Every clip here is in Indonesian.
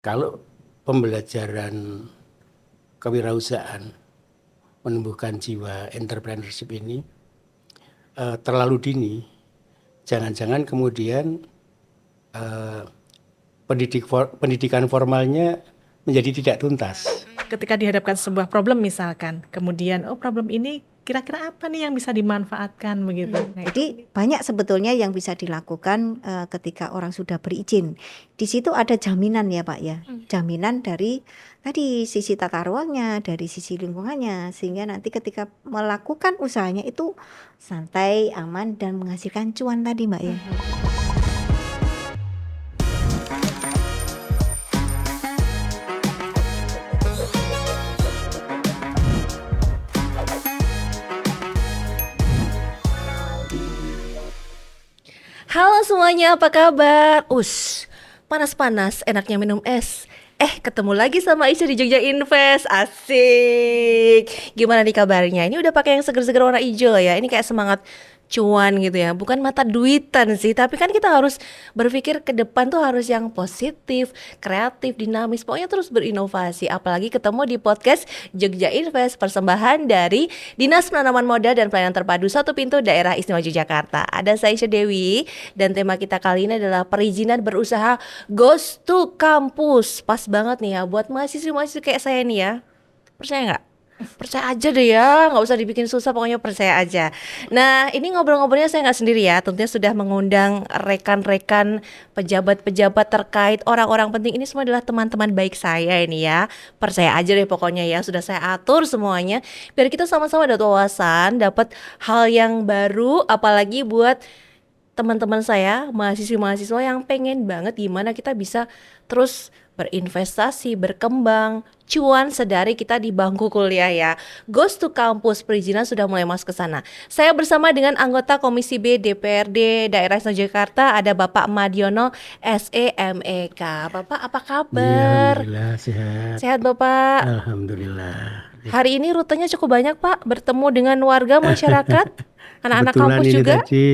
Kalau pembelajaran kewirausahaan menumbuhkan jiwa entrepreneurship ini terlalu dini, jangan-jangan kemudian pendidikan formalnya menjadi tidak tuntas. Ketika dihadapkan sebuah problem misalkan, kemudian problem ini kira-kira apa nih yang bisa dimanfaatkan begitu. Jadi banyak sebetulnya yang bisa dilakukan ketika orang sudah berizin. Di situ ada jaminan ya Pak ya, jaminan dari tadi sisi tata ruangnya, dari sisi lingkungannya, sehingga nanti ketika melakukan usahanya itu santai, aman dan menghasilkan cuan tadi Mbak ya. Halo semuanya, apa kabar? Panas-panas, enaknya minum es. Ketemu lagi sama Aisyah di Jogja Invest. Asik. Gimana nih kabarnya? Ini udah pakai yang seger-seger warna hijau ya. Ini kayak semangat cuan gitu ya. Bukan mata duitan sih, tapi kan kita harus berpikir ke depan tuh harus yang positif, kreatif, dinamis. Pokoknya terus berinovasi. Apalagi ketemu di podcast Jogja Invest, persembahan dari Dinas Penanaman Modal dan Pelayanan Terpadu Satu Pintu Daerah Istimewa Yogyakarta. Ada saya Aisyah Dewi dan tema kita kali ini adalah perizinan berusaha Goes to Campus. Pas banget nih ya buat mahasiswa-mahasiswa kayak saya nih ya. Percaya nggak? Percaya aja deh ya, nggak usah dibikin susah, pokoknya percaya aja. Nah, ini ngobrol-ngobrolnya saya nggak sendiri ya, tentunya sudah mengundang rekan-rekan pejabat-pejabat terkait orang-orang penting. Ini semua adalah teman-teman baik saya ini ya. Percaya aja deh pokoknya ya, sudah saya atur semuanya biar kita sama-sama dapat wawasan, dapat hal yang baru, apalagi buat teman-teman saya, mahasiswa-mahasiswa yang pengen banget gimana kita bisa terus berinvestasi, berkembang, cuan sedari kita di bangku kuliah ya. Goes to Campus perizinan sudah mulai masuk ke sana. Saya bersama dengan anggota Komisi B DPRD Daerah Istimewa Yogyakarta, ada Bapak Madiono SEMEK. Bapak apa kabar? Alhamdulillah sehat. Sehat Bapak? Alhamdulillah. Hari ini rutenya cukup banyak Pak, bertemu dengan warga masyarakat, anak-anak Kebetulan kampus ini juga. tadi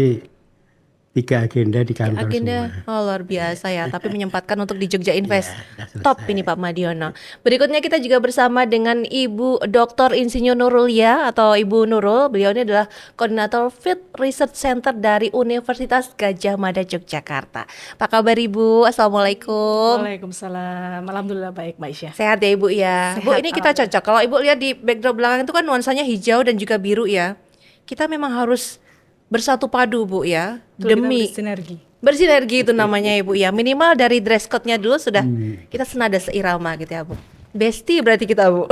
3 agenda di kantor Agenda semua. luar biasa ya, tapi menyempatkan untuk di Jogja Invest. Ya, sudah Top selesai. ini Pak Madiono. Berikutnya kita juga bersama dengan Ibu Dr. Insinyur Nurul ya, atau Ibu Nurul. Beliau ini adalah Koordinator Field Research Center dari Universitas Gadjah Mada Yogyakarta. Apa kabar Ibu? Assalamualaikum. Waalaikumsalam. Alhamdulillah baik Mbak Aisyah. Sehat ya Ibu ya. Bu, Sehat, ini kita cocok. Kalau Ibu lihat di backdrop belakang itu kan nuansanya hijau dan juga biru ya. Kita memang harus bersatu padu Bu ya, Betul, kita demi bersinergi. bersinergi itu namanya Ibu ya. Minimal dari dress code-nya dulu sudah kita senada seirama gitu ya Bu. Bestie berarti kita Bu.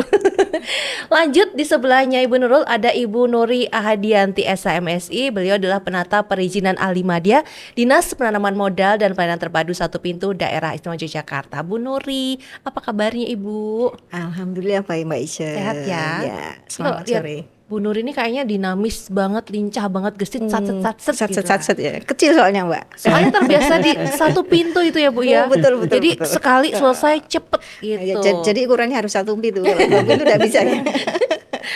Lanjut di sebelahnya Ibu Nurul ada Ibu Nuri Ahadianti SHMSI. Beliau adalah penata perizinan ahli madya Dinas Penanaman Modal dan Pelayanan Terpadu Satu Pintu Daerah Istimewa Yogyakarta. Bu Nuri, apa kabarnya Ibu? Alhamdulillah baik Mbak Aisyah. Sehat ya? Ya, Selamat Loh, lihat, sore. Bu Nuri ini kayaknya dinamis banget, lincah banget, gesit, satset gitu. Sat ya. Kecil soalnya Mbak. Soalnya terbiasa di satu pintu itu ya Bu ya. Oh, betul, Jadi betul. sekali selesai cepet Ya, gitu. jadi ukurannya harus 1 pintu. Kalau 2 pintu udah bisa ya.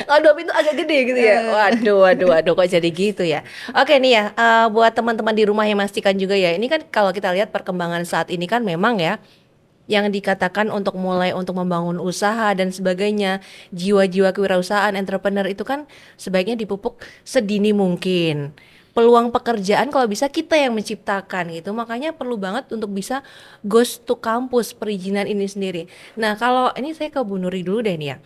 Kalau 2 pintu agak gede gitu ya. Waduh kok jadi gitu ya. Oke nih ya, buat teman-teman di rumah yang memastikan juga ya. Ini kan kalau kita lihat perkembangan saat ini kan memang ya, yang dikatakan untuk mulai untuk membangun usaha dan sebagainya, jiwa-jiwa kewirausahaan entrepreneur itu kan sebaiknya dipupuk sedini mungkin. Peluang pekerjaan kalau bisa kita yang menciptakan gitu. Makanya perlu banget untuk bisa goes to campus perizinan ini sendiri. Nah, kalau ini saya ke Bu Nuri dulu deh nih ya.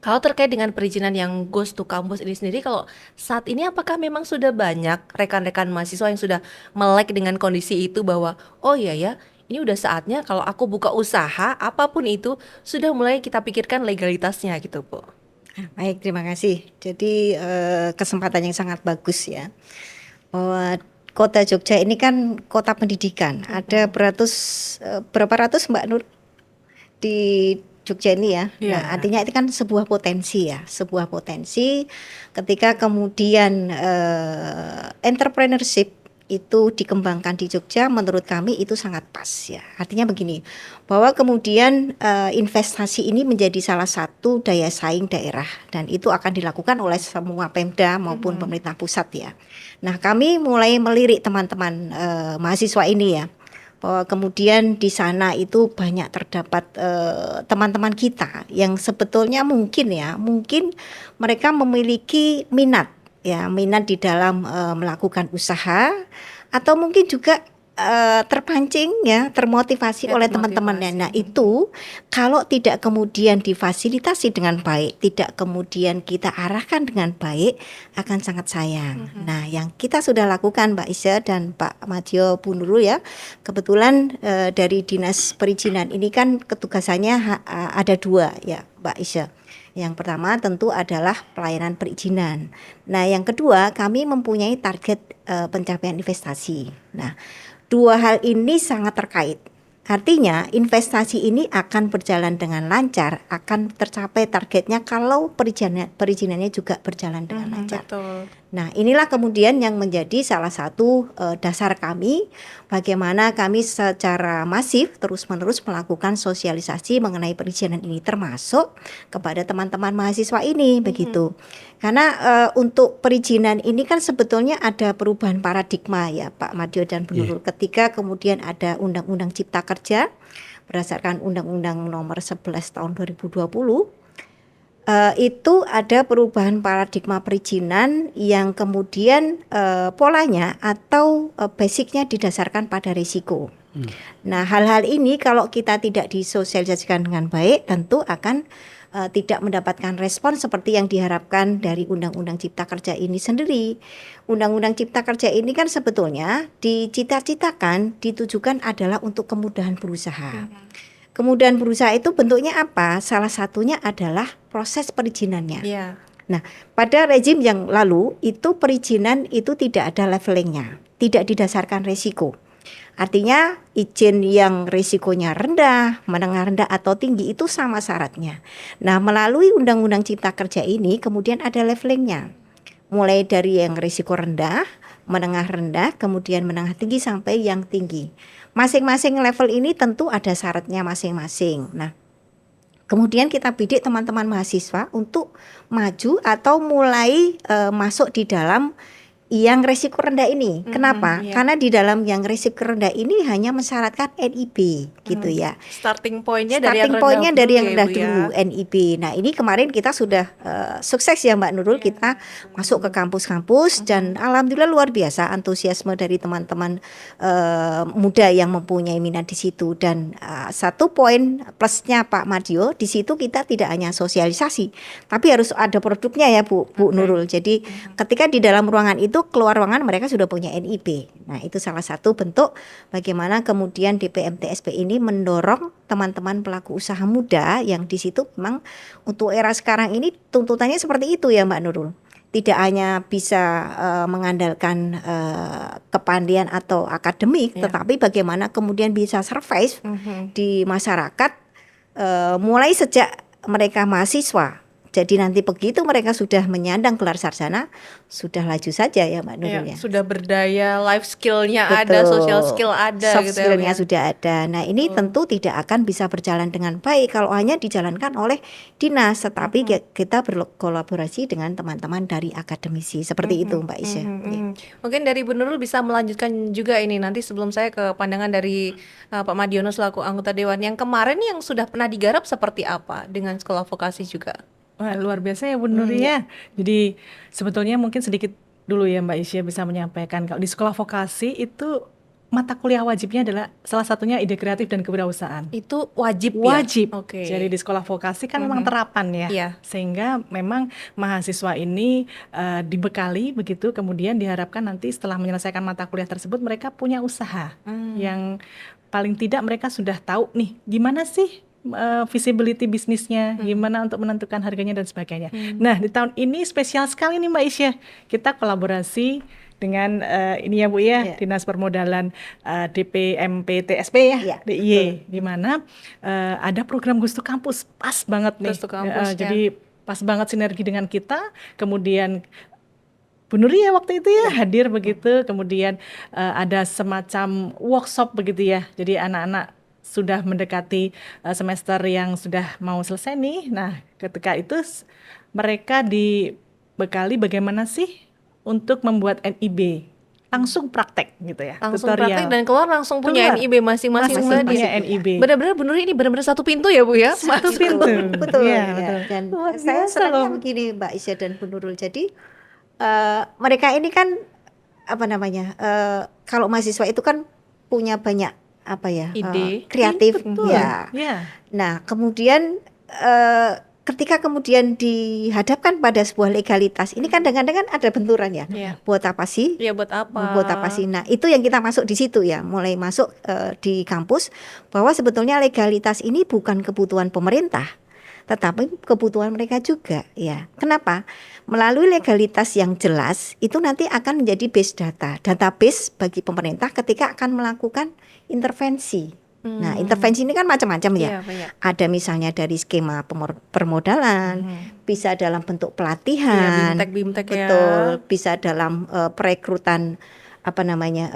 Kalau terkait dengan perizinan yang goes to campus ini sendiri, kalau saat ini apakah memang sudah banyak rekan-rekan mahasiswa yang sudah melek dengan kondisi itu bahwa oh iya ya, ini udah saatnya kalau aku buka usaha apapun itu sudah mulai kita pikirkan legalitasnya gitu Bu. Baik, terima kasih. Jadi kesempatan yang sangat bagus ya. Bahwa Kota Jogja ini kan kota pendidikan. Ada berapa ratus Mbak Nur di Jogja ini ya. Iya. Nah, artinya itu kan sebuah potensi ya, sebuah potensi ketika kemudian entrepreneurship itu dikembangkan di Jogja, menurut kami itu sangat pas ya. Artinya begini, bahwa kemudian investasi ini menjadi salah satu daya saing daerah dan itu akan dilakukan oleh semua Pemda maupun pemerintah pusat ya. Nah, kami mulai melirik teman-teman mahasiswa ini ya, bahwa kemudian di sana itu banyak terdapat teman-teman kita yang sebetulnya mungkin mereka memiliki minat di dalam melakukan usaha, atau mungkin juga terpancing termotivasi oleh teman-temannya. Nah, itu kalau tidak kemudian difasilitasi dengan baik, tidak kemudian kita arahkan dengan baik, akan sangat sayang. Nah, yang kita sudah lakukan Mbak Isya dan Pak Madyo, Bu Nurul ya, kebetulan dari Dinas Perizinan ini kan ketugasannya ada 2 ya Mbak Isya. Yang pertama tentu adalah pelayanan perizinan. Nah, yang kedua kami mempunyai target pencapaian investasi. Nah, 2 hal ini sangat terkait. Artinya investasi ini akan berjalan dengan lancar, akan tercapai targetnya kalau perizinannya juga berjalan dengan lancar. Betul. Nah, inilah kemudian yang menjadi salah satu dasar kami, bagaimana kami secara masif terus-menerus melakukan sosialisasi mengenai perizinan ini, termasuk kepada teman-teman mahasiswa ini, begitu. Karena untuk perizinan ini kan sebetulnya ada perubahan paradigma ya Pak Madyo dan Bu Nurul, ketika kemudian ada Undang-Undang Cipta Kerja berdasarkan Undang-Undang Nomor 11 Tahun 2020. Itu ada perubahan paradigma perizinan yang kemudian polanya atau basicnya didasarkan pada risiko. Nah, hal-hal ini kalau kita tidak disosialisasikan dengan baik, tentu akan tidak mendapatkan respon seperti yang diharapkan dari Undang-Undang Cipta Kerja ini sendiri. Undang-Undang Cipta Kerja ini kan sebetulnya dicita-citakan, ditujukan adalah untuk kemudahan berusaha. Kemudahan berusaha itu bentuknya apa? Salah satunya adalah proses perizinannya. Iya. Nah, pada rezim yang lalu itu perizinan itu tidak ada levelingnya, tidak didasarkan risiko. Artinya izin yang risikonya rendah, menengah rendah atau tinggi itu sama syaratnya. Nah, melalui Undang-Undang Cipta Kerja ini kemudian ada levelingnya. Mulai dari yang risiko rendah, menengah rendah, kemudian menengah tinggi sampai yang tinggi. Masing-masing level ini tentu ada syaratnya masing-masing. Nah, kemudian kita bidik teman-teman mahasiswa untuk maju atau mulai masuk di dalam yang risiko rendah ini. Kenapa? Karena di dalam yang risiko rendah ini hanya mensyaratkan NIB gitu ya. Starting pointnya dari yang rendah dulu, NIB. Nah, ini kemarin kita sudah sukses ya Mbak Nurul, kita masuk ke kampus-kampus dan alhamdulillah luar biasa antusiasme dari teman-teman muda yang mempunyai minat di situ. Dan satu poin plusnya Pak Madyo, di situ kita tidak hanya sosialisasi, tapi harus ada produknya ya Bu Nurul. Jadi ketika di dalam ruangan itu, keluar ruangan mereka sudah punya NIB. Nah, itu salah satu bentuk bagaimana kemudian DPMTSP ini mendorong teman-teman pelaku usaha muda yang di situ memang untuk era sekarang ini tuntutannya seperti itu ya Mbak Nurul. Tidak hanya bisa mengandalkan kepandaian atau akademik, tetapi bagaimana kemudian bisa survive di masyarakat mulai sejak mereka mahasiswa. Jadi nanti begitu mereka sudah menyandang gelar sarjana, sudah laju saja ya Mbak Nurul ya. Sudah berdaya, life skillnya ada, social skill ada, soft gitu skillnya ya. sudah ada. Nah, ini tentu tidak akan bisa berjalan dengan baik kalau hanya dijalankan oleh dinas, tetapi kita berkolaborasi dengan teman-teman dari akademisi seperti itu Mbak Isya. Mungkin dari Bu Nurul bisa melanjutkan juga ini nanti sebelum saya ke pandangan dari Pak Madyono selaku anggota Dewan. Yang kemarin yang sudah pernah digarap seperti apa dengan sekolah vokasi juga? Wah, luar biasa ya Bu Nurul ya. Jadi sebetulnya mungkin sedikit dulu ya Mbak Isya bisa menyampaikan kalau di sekolah vokasi itu mata kuliah wajibnya adalah salah satunya ide kreatif dan kewirausahaan. Itu wajib ya? Wajib. Oke. Jadi di sekolah vokasi kan memang terapan ya. Iya. Sehingga memang mahasiswa ini dibekali begitu, kemudian diharapkan nanti setelah menyelesaikan mata kuliah tersebut mereka punya usaha yang paling tidak mereka sudah tahu nih gimana sih visibility bisnisnya, gimana untuk menentukan harganya dan sebagainya. Nah, di tahun ini spesial sekali nih Mbak Isya. Kita kolaborasi dengan ini ya Bu ya, Dinas Permodalan DPMPTSP ya, DIY, di mana ada program Gustu Kampus, pas banget nih. Gustu Kampus, jadi pas banget sinergi dengan kita. Kemudian Bu Nuri ya waktu itu ya hadir begitu. Kemudian ada semacam workshop begitu ya. Jadi anak-anak sudah mendekati semester yang sudah mau selesai nih. Nah, ketika itu mereka dibekali bagaimana sih untuk membuat NIB. langsung praktek gitu ya. Langsung tutorial. praktek dan keluar langsung punya Keluar. NIB masing-masing Masing-masing tadi. punya NIB. Benar-benar Bu Nurul ini benar-benar satu pintu ya Bu ya? Satu Betul, pintu. betul, Iya, ya. betul. Dan Luar saya biasa senangnya loh. begini Mbak Isya dan Bu Nurul. Jadi mereka ini kan apa namanya? Kalau mahasiswa itu kan punya banyak apa ya? Ide. Kreatif Betul. ya. Ya. Nah, kemudian ketika kemudian dihadapkan pada sebuah legalitas, ini kan dengan ada benturan ya. Iya. Buat apa sih? Ya buat apa? Buat apa sih? Nah, itu yang kita masuk di situ ya, mulai masuk di kampus bahwa sebetulnya legalitas ini bukan kebutuhan pemerintah, tetapi kebutuhan mereka juga ya. Kenapa? Melalui legalitas yang jelas itu nanti akan menjadi base data, database bagi pemerintah ketika akan melakukan intervensi. Nah, intervensi ini kan macam-macam ya. Iya, banyak. Ada misalnya dari skema permodalan, bisa dalam bentuk pelatihan, Iya, BIMTEK ya. betul, bisa dalam perekrutan apa namanya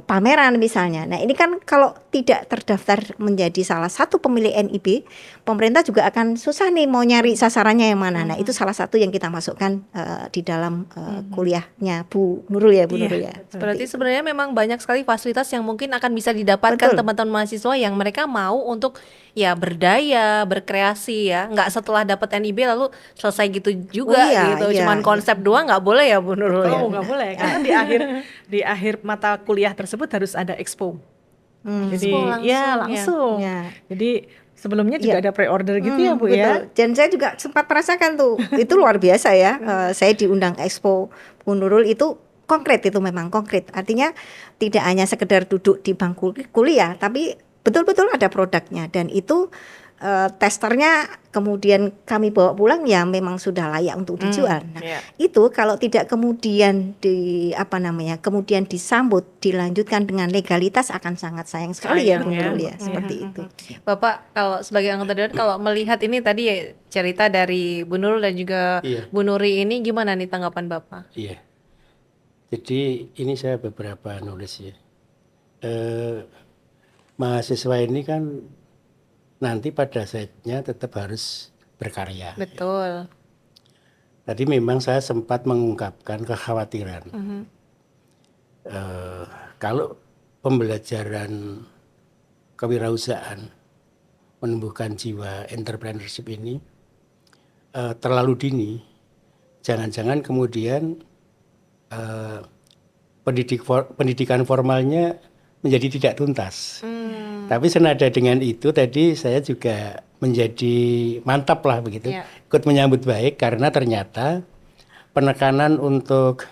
pameran misalnya. Nah, ini kan kalau tidak terdaftar menjadi salah satu pemilik NIB, pemerintah juga akan susah nih mau nyari sasarannya yang mana. Nah, itu salah satu yang kita masukkan di dalam kuliahnya Bu Nurul ya, Bu Iya, Nurul ya. Berarti sebenarnya memang banyak sekali fasilitas yang mungkin akan bisa didapatkan Betul. teman-teman mahasiswa yang mereka mau untuk ya berdaya, berkreasi ya. Nggak setelah dapat NIB lalu selesai gitu juga Oh iya, gitu. iya, Cuman iya. konsep doang nggak boleh ya Bu Nurul ya. Oh, nggak boleh karena di akhir mata kuliah tersebut harus ada expo. Jadi Expo langsung, ya ya. langsung. Ya. Jadi sebelumnya juga Iya. ada pre-order gitu ya Bu Betul. ya. Dan saya juga sempat merasakan tuh, itu luar biasa ya. Saya diundang Expo Bu Nurul itu konkret, itu memang konkret. Artinya tidak hanya sekedar duduk di bangku kuliah, tapi betul-betul ada produknya. Dan itu testernya kemudian kami bawa pulang ya memang sudah layak untuk dijual. Nah, Iya. itu kalau tidak kemudian kemudian disambut, dilanjutkan dengan legalitas akan sangat sayang sekali ya Sayang Bu ya. Nurul ya, Iya. seperti itu. Bapak kalau sebagai anggota dewan kalau melihat ini tadi ya, cerita dari Bu Nurul dan juga Iya. Bu Nuri ini gimana nih tanggapan Bapak? Iya. Jadi ini saya beberapa nulis ya. Mahasiswa ini kan nanti pada saatnya tetap harus berkarya. Betul. Tadi memang saya sempat mengungkapkan kekhawatiran. Kalau pembelajaran kewirausahaan menumbuhkan jiwa entrepreneurship ini terlalu dini, jangan-jangan kemudian pendidikan formalnya menjadi tidak tuntas. Tapi senada dengan itu tadi saya juga menjadi mantap lah begitu, Iya. ikut menyambut baik karena ternyata penekanan untuk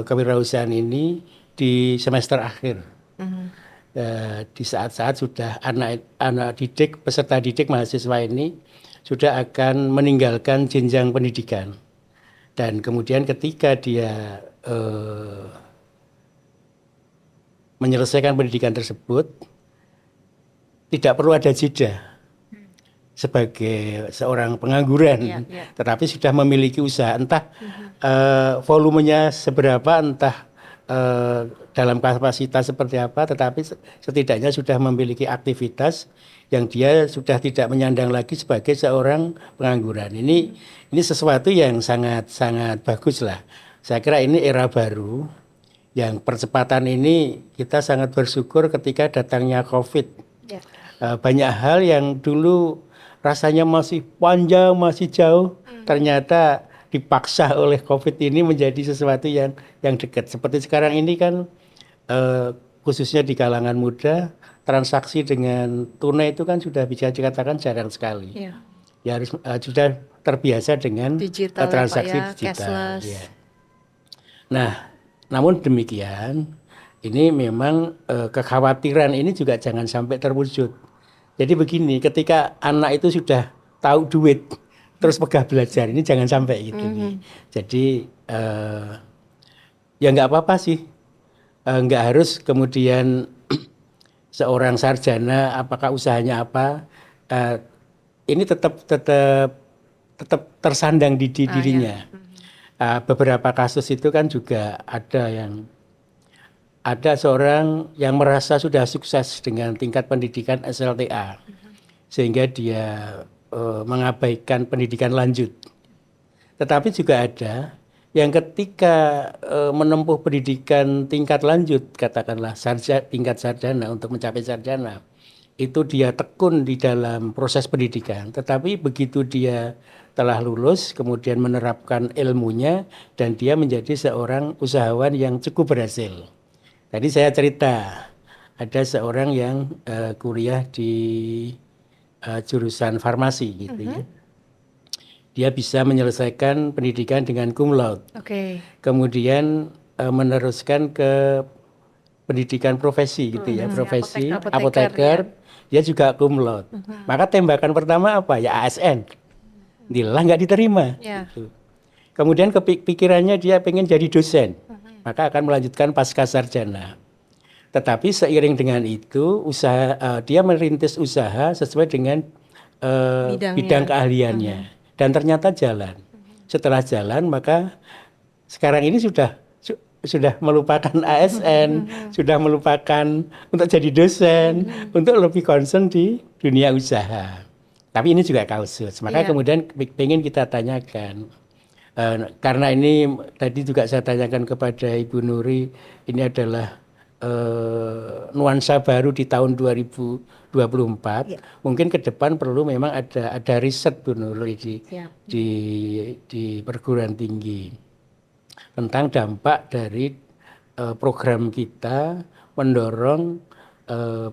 kewirausahaan ini di semester akhir. Di saat-saat sudah anak didik, peserta didik mahasiswa ini sudah akan meninggalkan jenjang pendidikan. Dan kemudian ketika dia menyelesaikan pendidikan tersebut, tidak perlu ada jeda sebagai seorang pengangguran, Iya, iya. tetapi sudah memiliki usaha, entah volumenya seberapa, entah dalam kapasitas seperti apa, tetapi setidaknya sudah memiliki aktivitas yang dia sudah tidak menyandang lagi sebagai seorang pengangguran. Ini sesuatu yang sangat bagus lah. Saya kira ini era baru yang percepatan ini kita sangat bersyukur ketika datangnya COVID. Ya. Banyak hal yang dulu rasanya masih panjang, masih jauh, ternyata dipaksa oleh COVID ini menjadi sesuatu yang dekat. Seperti sekarang ini kan khususnya di kalangan muda, transaksi dengan tunai itu kan sudah bisa dikatakan jarang sekali. Iya. Ya harus sudah terbiasa dengan Digital ya, Pak, transaksi ya, digital. cashless. Ya. Nah, namun demikian, ini memang kekhawatiran ini juga jangan sampai terwujud. Jadi begini, ketika anak itu sudah tahu duit, terus megah belajar, ini jangan sampai gitu. Jadi ya nggak apa-apa sih, nggak harus kemudian seorang sarjana, apakah usahanya apa, ini tetap tersandang di dirinya. Beberapa kasus itu kan juga ada seorang yang merasa sudah sukses dengan tingkat pendidikan SLTA, sehingga dia mengabaikan pendidikan lanjut. Tetapi juga ada yang ketika menempuh pendidikan tingkat lanjut, katakanlah tingkat sarjana untuk mencapai sarjana, itu dia tekun di dalam proses pendidikan. Tetapi begitu dia telah lulus, kemudian menerapkan ilmunya, dan dia menjadi seorang usahawan yang cukup berhasil. Tadi saya cerita, ada seorang yang kuliah di jurusan farmasi gitu ya. Dia bisa menyelesaikan pendidikan dengan cum laude. Oke. Kemudian meneruskan ke pendidikan profesi gitu ya, profesi apoteker. Dia juga cum laude. Maka tembakan pertama apa? Ya ASN. Dilah nggak diterima. Gitu. Kemudian kepikirannya dia pengen jadi dosen. Maka akan melanjutkan pasca sarjana. Tetapi seiring dengan itu dia merintis usaha sesuai dengan bidang keahliannya. Dan ternyata jalan. Setelah jalan maka sekarang ini sudah melupakan ASN, sudah melupakan untuk jadi dosen, untuk lebih concern di dunia usaha. Tapi ini juga kausus. Maka kemudian pengen kita tanyakan. Karena ini tadi juga saya tanyakan kepada Ibu Nuri, ini adalah nuansa baru di tahun 2024. Mungkin ke depan perlu memang ada riset Bu Nuri di perguruan tinggi tentang dampak dari program kita mendorong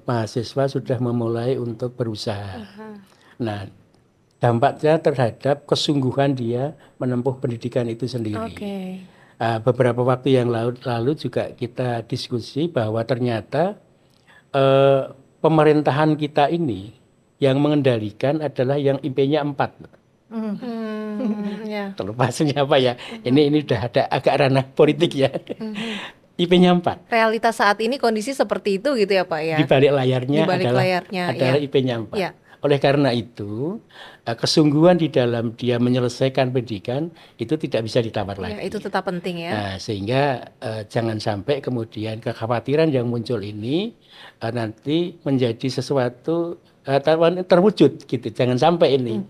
mahasiswa sudah memulai untuk berusaha. Nah, dampaknya terhadap kesungguhan dia menempuh pendidikan itu sendiri. Beberapa waktu yang lalu juga kita diskusi bahwa ternyata pemerintahan kita ini yang mengendalikan adalah yang IP-nya 4. Terlepasnya apa ya? Ini udah ada agak ranah politik ya. IP-nya 4. Realitas saat ini kondisi seperti itu gitu ya Pak ya. Di balik layarnya adalah IP-nya 4. Oleh karena itu, kesungguhan di dalam dia menyelesaikan pendidikan itu tidak bisa ditawar lagi. Itu tetap penting ya. Nah, sehingga jangan sampai kemudian kekhawatiran yang muncul ini nanti menjadi sesuatu terwujud gitu. Jangan sampai ini.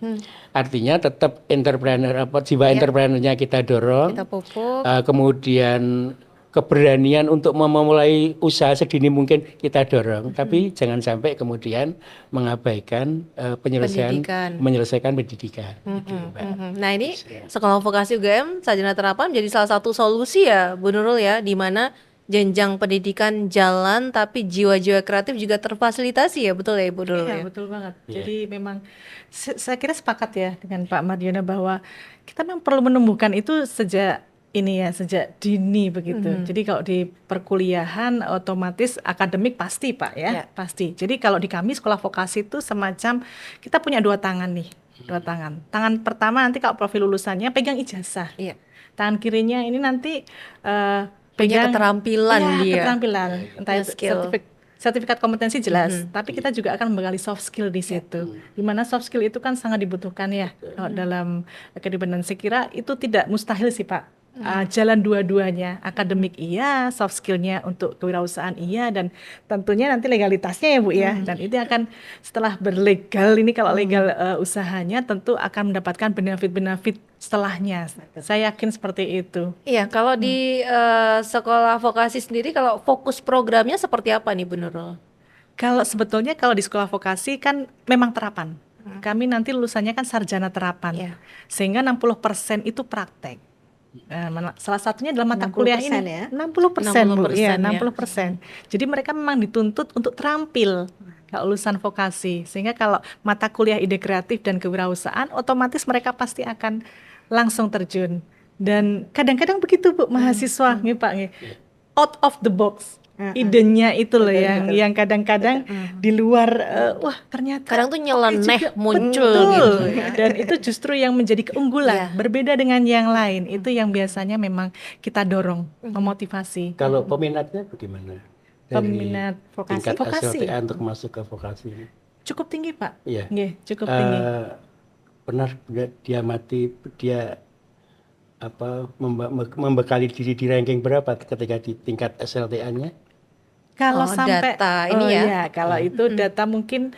Artinya tetap jiwa entrepreneurnya kita dorong. Kita pupuk. Kemudian keberanian untuk memulai usaha sedini mungkin kita dorong, tapi jangan sampai kemudian mengabaikan menyelesaikan pendidikan. Gitu, Nah ini Sekolah Vokasi UGM Sarjana Terapan menjadi salah satu solusi ya Bu Nurul ya, di mana jenjang pendidikan jalan tapi jiwa-jiwa kreatif juga terfasilitasi ya, betul ya Ibu Nurul? Iya, betul banget. Jadi memang saya kira sepakat ya dengan Pak Mardiono bahwa kita memang perlu menumbuhkan itu sejak dini begitu. Jadi kalau di perkuliahan otomatis akademik pasti Pak ya, pasti. Jadi kalau di kami Sekolah Vokasi itu semacam kita punya 2 tangan nih, 2 tangan. Tangan pertama nanti kalau profil lulusannya pegang ijazah. Tangan kirinya ini nanti punya keterampilan dia. Keterampilan, entah itu sertifikat kompetensi jelas, tapi kita juga akan membekali soft skill di situ. Dimana soft skill itu kan sangat dibutuhkan ya dalam kehidupan, dan saya kira itu tidak mustahil sih Pak. Jalan dua-duanya, akademik iya, soft skillnya untuk kewirausahaan iya, dan tentunya nanti legalitasnya ya Bu ya. Dan itu akan setelah berlegal ini, kalau legal usahanya tentu akan mendapatkan benefit-benefit setelahnya. Saya yakin seperti itu. Iya, kalau di Sekolah Vokasi sendiri, kalau fokus programnya seperti apa nih Bu Nurul? Kalau sebetulnya kalau di Sekolah Vokasi kan memang terapan. Kami nanti lulusannya kan sarjana terapan. Sehingga 60% itu praktek. Salah satunya dalam mata kuliah ini ya? 60% Bu, ya 60%. Jadi mereka memang dituntut untuk terampil kalau lulusan vokasi, sehingga kalau mata kuliah ide kreatif dan kewirausahaan otomatis mereka pasti akan langsung terjun. Dan kadang-kadang begitu Bu, mahasiswa nih Pak, out of the box. Idenya itu loh yang kadang-kadang di luar wah ternyata kadang tuh nyeleneh muncul betul, gitu. Dan itu justru yang menjadi keunggulan, berbeda dengan yang lain. Itu yang biasanya memang kita dorong, memotivasi. Kalau peminatnya bagaimana? Peminat tingkat vokasi SLTA untuk masuk ke vokasi ini cukup tinggi Pak. Iya. Cukup tinggi. Benar dia membekali diri di ranking berapa ketika di tingkat SLTA-nya? Kalau sampai data ini kalau itu data mungkin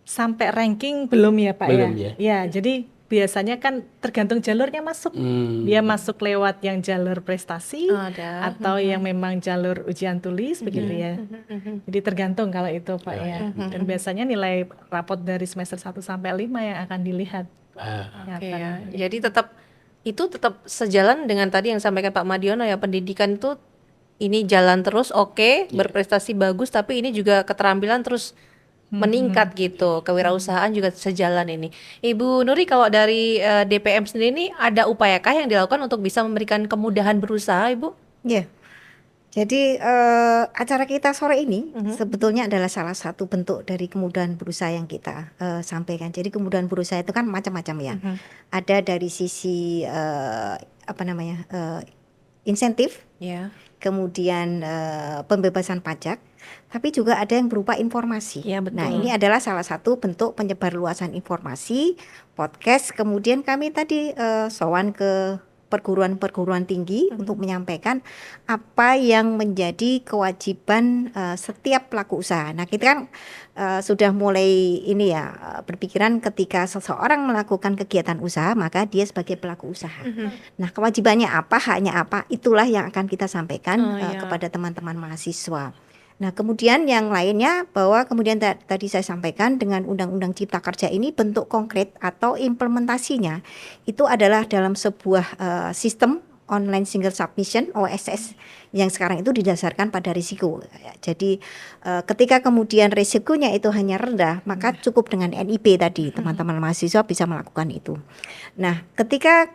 sampai ranking belum ya Pak belum, ya. Ya, jadi biasanya kan tergantung jalurnya masuk. Dia masuk lewat yang jalur prestasi Ada. atau yang memang jalur ujian tulis begitu ya. Jadi tergantung kalau itu Pak ya. Dan biasanya nilai rapot dari semester 1 sampai 5 yang akan dilihat. Oke ya. Jadi itu tetap sejalan dengan tadi yang sampaikan Pak Madiono ya, pendidikan itu ini jalan terus oke, berprestasi bagus, tapi ini juga keterampilan terus meningkat gitu, kewirausahaan juga sejalan ini. Ibu Nuri, kalau dari DPM sendiri ini ada upayakah yang dilakukan untuk bisa memberikan kemudahan berusaha, Ibu? Ya. Jadi acara kita sore ini sebetulnya adalah salah satu bentuk dari kemudahan berusaha yang kita sampaikan. Jadi kemudahan berusaha itu kan macam-macam ya. Ada dari sisi insentif, Ya. kemudian pembebasan pajak, tapi juga ada yang berupa informasi. Ya, betul. Nah, ini adalah salah satu bentuk penyebarluasan informasi, podcast. Kemudian kami tadi sowan ke perguruan tinggi untuk menyampaikan apa yang menjadi kewajiban setiap pelaku usaha. Nah, kita kan sudah mulai ini ya berpikiran ketika seseorang melakukan kegiatan usaha maka dia sebagai pelaku usaha. Nah, kewajibannya apa, haknya apa, itulah yang akan kita sampaikan kepada teman-teman mahasiswa. Nah, kemudian yang lainnya bahwa kemudian tadi saya sampaikan dengan Undang-Undang Cipta Kerja ini bentuk konkret atau implementasinya itu adalah dalam sebuah sistem online single submission OSS yang sekarang itu didasarkan pada risiko. Jadi ketika kemudian risikonya itu hanya rendah, maka cukup dengan NIP tadi, teman-teman mahasiswa bisa melakukan itu. Nah, ketika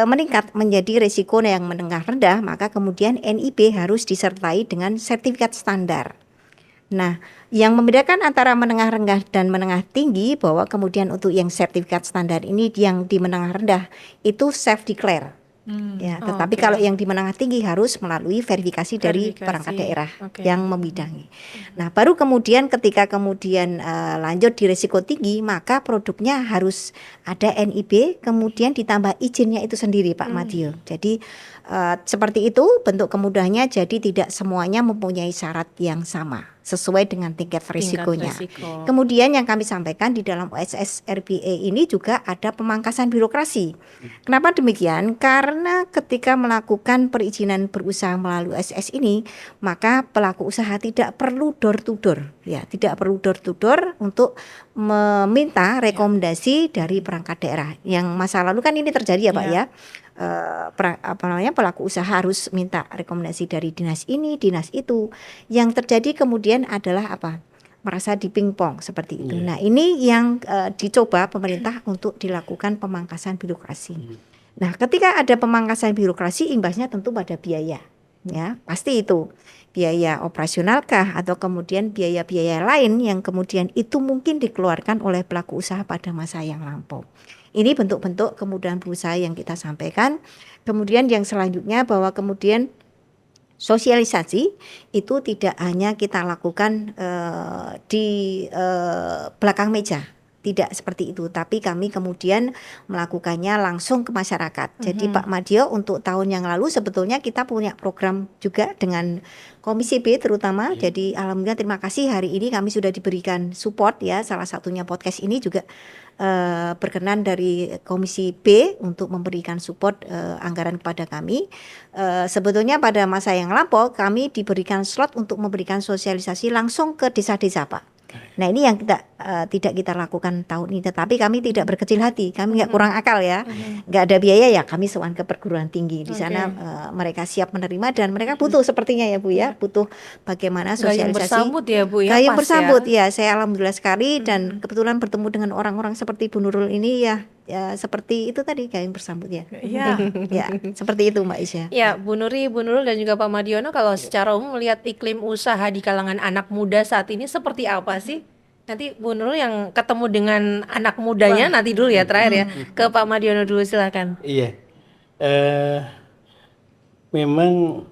meningkat menjadi risiko yang menengah rendah, maka kemudian NIP harus disertai dengan sertifikat standar. Nah, yang membedakan antara menengah rendah dan menengah tinggi bahwa kemudian untuk yang sertifikat standar ini yang di menengah rendah itu self declare. Ya, tetapi kalau yang di menengah tinggi harus melalui verifikasi dari perangkat daerah yang membidangi. Nah, baru kemudian ketika kemudian lanjut di risiko tinggi, maka produknya harus ada NIB, kemudian ditambah izinnya itu sendiri, Pak Madio. Jadi seperti itu bentuk kemudahannya. Jadi tidak semuanya mempunyai syarat yang sama sesuai dengan tingkat risikonya. Kemudian yang kami sampaikan di dalam OSS RBA ini juga ada pemangkasan birokrasi. Kenapa demikian? Karena ketika melakukan perizinan berusaha melalui OSS ini, maka pelaku usaha tidak perlu door to door, ya, tidak perlu door to door untuk meminta rekomendasi dari perangkat daerah. Yang masa lalu kan ini terjadi ya, Pak ya. Pelaku usaha harus minta rekomendasi dari dinas ini, dinas itu. Yang terjadi kemudian adalah apa? Merasa dipingpong seperti itu. Nah, ini yang dicoba pemerintah untuk dilakukan pemangkasan birokrasi. Nah, ketika ada pemangkasan birokrasi, imbasnya tentu pada biaya, ya pasti itu biaya operasionalkah atau kemudian biaya-biaya lain yang kemudian itu mungkin dikeluarkan oleh pelaku usaha pada masa yang lampau. Ini bentuk-bentuk kemudahan berusaha yang kita sampaikan. Kemudian yang selanjutnya bahwa kemudian sosialisasi itu tidak hanya kita lakukan di belakang meja, tidak seperti itu, tapi kami kemudian melakukannya langsung ke masyarakat. Jadi Pak Madio, untuk tahun yang lalu sebetulnya kita punya program juga dengan Komisi B terutama. Jadi alhamdulillah terima kasih hari ini kami sudah diberikan support ya, salah satunya podcast ini juga berkenan dari Komisi B untuk memberikan support anggaran kepada kami. Sebetulnya pada masa yang lampau kami diberikan slot untuk memberikan sosialisasi langsung ke desa-desa, Pak. Nah, ini yang tidak kita lakukan tahun ini, tetapi kami tidak berkecil hati, kami nggak kurang akal ya, nggak ada biaya ya, kami sowan ke perguruan tinggi di sana. Mereka siap menerima dan mereka butuh sepertinya ya Bu ya, butuh bagaimana sosialisasi. Gayung bersambut ya Bu ya. Gayung bersambut ya, saya alhamdulillah sekali dan kebetulan bertemu dengan orang-orang seperti Bu Nurul ini ya seperti itu tadi, gayung bersambut ya. Iya. Ya, seperti itu Mbak Isya. Ya, Bu Nuri, Bu Nurul dan juga Pak Madiono, kalau secara umum melihat iklim usaha di kalangan anak muda saat ini seperti apa sih? Nanti Bu Nurul yang ketemu dengan anak mudanya nanti dulu ya, terakhir ya. Ke Pak Madiono dulu silakan. Iya. Memang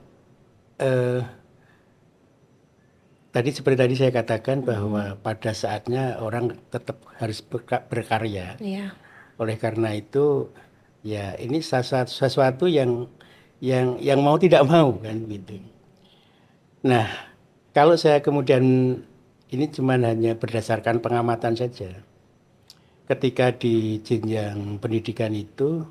seperti tadi saya katakan bahwa pada saatnya orang tetap harus berkarya. Iya. Oleh karena itu ya ini sesuatu yang mau tidak mau kan gitu. Nah, kalau saya kemudian ini cuma hanya berdasarkan pengamatan saja. ketika di jenjang pendidikan itu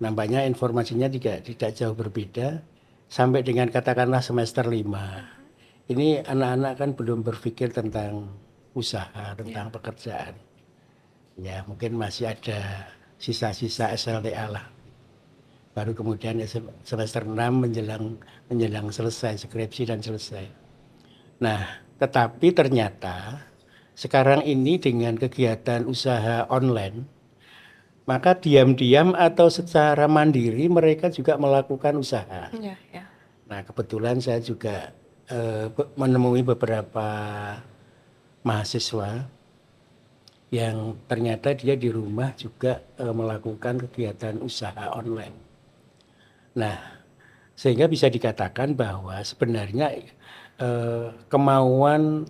nampaknya informasinya tidak jauh berbeda sampai dengan katakanlah semester 5. Ini anak-anak kan belum berpikir tentang usaha, tentang pekerjaan. Ya, mungkin masih ada sisa-sisa SLTA lah. Baru kemudian semester 6 menjelang selesai skripsi dan selesai. Nah, tetapi ternyata sekarang ini dengan kegiatan usaha online, maka diam-diam atau secara mandiri mereka juga melakukan usaha. Ya, ya. Nah, kebetulan saya juga menemui beberapa mahasiswa yang ternyata dia di rumah juga melakukan kegiatan usaha online. Nah, sehingga bisa dikatakan bahwa sebenarnya kemauan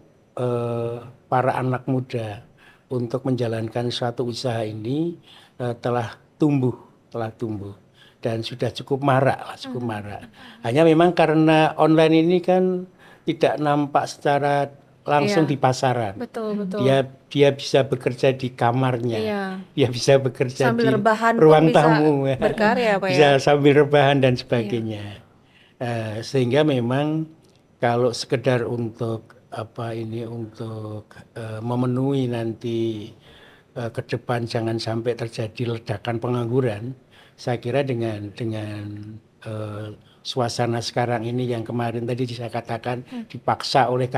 para anak muda untuk menjalankan suatu usaha ini telah tumbuh dan sudah cukup marak. Hanya memang karena online ini kan tidak nampak secara langsung Iya. di pasaran. Betul. Dia bisa bekerja di kamarnya, Iya. dia bisa bekerja Sambil di rebahan pun ruang bisa tamu, berkarya, Pak, bisa ya? sambil rebahan dan sebagainya. Sehingga memang kalau sekedar untuk memenuhi nanti ke depan jangan sampai terjadi ledakan pengangguran. Saya kira dengan suasana sekarang ini yang kemarin tadi saya katakan dipaksa oleh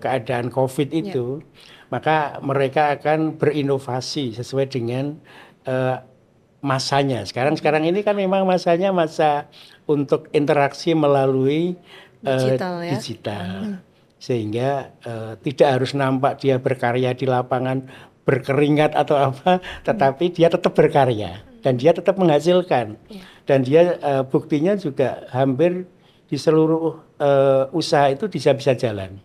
keadaan COVID itu, maka mereka akan berinovasi sesuai dengan masanya. Sekarang ini kan memang masanya masa untuk interaksi melalui Digital, ya? digital. Sehingga tidak harus nampak dia berkarya di lapangan berkeringat atau apa, tetapi dia tetap berkarya dan dia tetap menghasilkan. Dan dia buktinya juga hampir di seluruh usaha itu bisa jalan.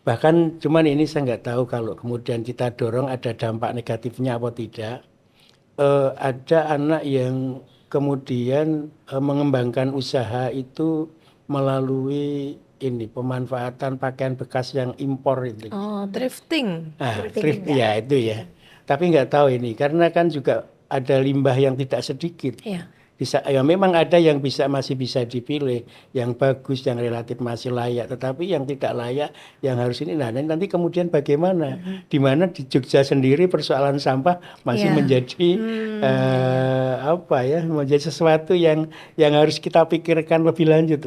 Bahkan cuman ini saya nggak tahu kalau kemudian kita dorong ada dampak negatifnya apa tidak. Ada anak yang kemudian mengembangkan usaha itu melalui pemanfaatan pakaian bekas yang impor itu. Oh, thrifting. Thrift ya itu ya. Tapi nggak tahu ini karena kan juga ada limbah yang tidak sedikit. Iya. Ya memang ada yang masih bisa dipilih, yang bagus, yang relatif masih layak, tetapi yang tidak layak, yang harus ini. Nah, nanti kemudian bagaimana? Di mana di Jogja sendiri persoalan sampah masih menjadi menjadi sesuatu yang harus kita pikirkan lebih lanjut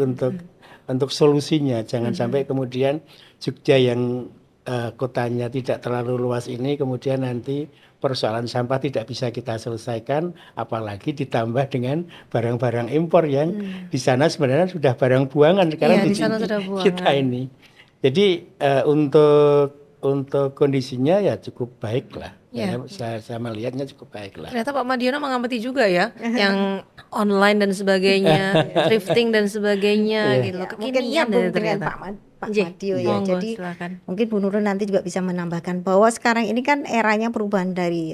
untuk solusinya. Jangan sampai kemudian Jogja yang kotanya tidak terlalu luas ini kemudian nanti persoalan sampah tidak bisa kita selesaikan, apalagi ditambah dengan barang-barang impor yang di sana sebenarnya sudah barang buangan sekarang Iya, di di sana sini sudah buangan. kita ini. Jadi untuk kondisinya ya cukup baik lah. Iya. Saya melihatnya cukup baik lah. Ternyata Pak Madiono mengamati juga ya, yang online dan sebagainya, thrifting dan sebagainya, gitu loh. Mungkin Kekinian nyambung ya dengan ternyata. Pak Iya, Madio ya. monggo, Jadi silakan. mungkin Bu Nurul nanti juga bisa menambahkan bahwa sekarang ini kan eranya perubahan dari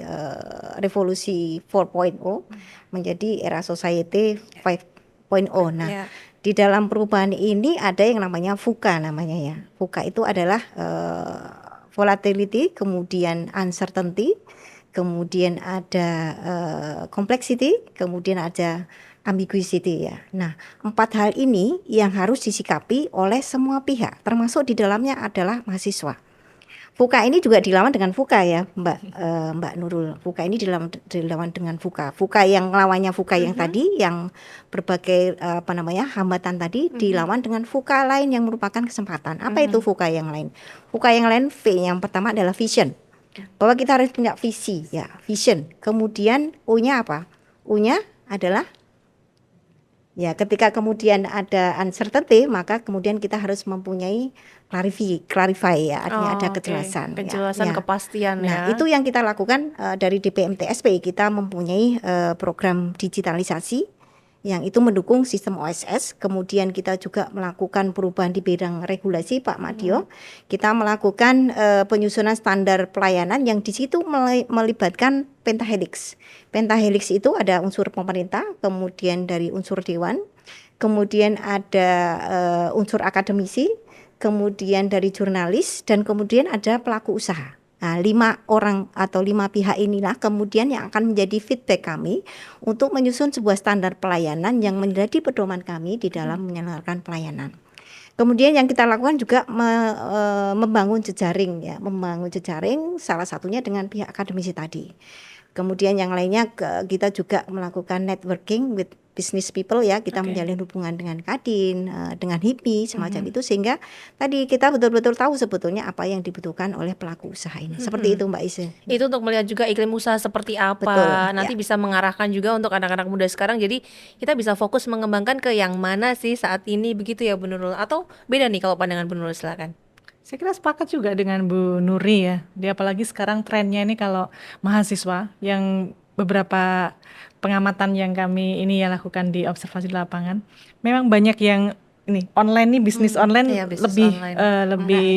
revolusi 4.0 menjadi era society 5.0. Nah, Ya. di dalam perubahan ini ada yang namanya VUCA namanya ya. VUCA itu adalah volatility, kemudian uncertainty, kemudian ada complexity, kemudian ada ambiguity ya. Nah, 4 hal ini yang harus disikapi oleh semua pihak, termasuk di dalamnya adalah mahasiswa. VUCA ini juga dilawan dengan VUCA ya, Mbak Nurul. VUCA ini dilawan dengan VUCA. VUCA yang lawannya VUCA yang tadi, yang berbagai hambatan tadi, dilawan dengan VUCA lain yang merupakan kesempatan. Apa itu VUCA yang lain? VUCA yang lain V yang pertama adalah vision. Bahwa kita harus punya visi ya, vision. Kemudian U-nya apa? U-nya adalah ya, ketika kemudian ada uncertainty, maka kemudian kita harus mempunyai clarify ya, artinya ada kejelasan. Kejelasan, ya. kepastian Nah, ya. itu yang kita lakukan dari DPMTSP. Kita mempunyai program digitalisasi yang itu mendukung sistem OSS. Kemudian kita juga melakukan perubahan di bidang regulasi, Pak Madio. Kita melakukan penyusunan standar pelayanan yang di situ melibatkan pentahelix. Pentahelix itu ada unsur pemerintah, kemudian dari unsur dewan, kemudian ada unsur akademisi, kemudian dari jurnalis, dan kemudian ada pelaku usaha. Nah, 5 orang atau 5 pihak inilah kemudian yang akan menjadi feedback kami untuk menyusun sebuah standar pelayanan yang menjadi pedoman kami di dalam menyelenggarakan pelayanan. Kemudian yang kita lakukan juga membangun jejaring ya, membangun jejaring salah satunya dengan pihak akademisi tadi. Kemudian yang lainnya kita juga melakukan networking with business people ya, kita menjalin hubungan dengan Kadin, dengan HIPMI semacam itu, sehingga tadi kita betul-betul tahu sebetulnya apa yang dibutuhkan oleh pelaku usaha ini. Seperti itu Mbak Ise. Itu untuk melihat juga iklim usaha seperti apa. Betul, Nanti ya. bisa mengarahkan juga untuk anak-anak muda sekarang. Jadi kita bisa fokus mengembangkan ke yang mana sih saat ini, begitu ya Bu Nurul? Atau beda nih kalau pandangan Bu Nurul, silakan. Saya kira sepakat juga dengan Bu Nuri ya. Dia apalagi sekarang trennya ini kalau mahasiswa yang beberapa pengamatan yang kami ini ya lakukan di observasi di lapangan, memang banyak yang ini online nih, bisnis online iya, bisnis lebih online. lebih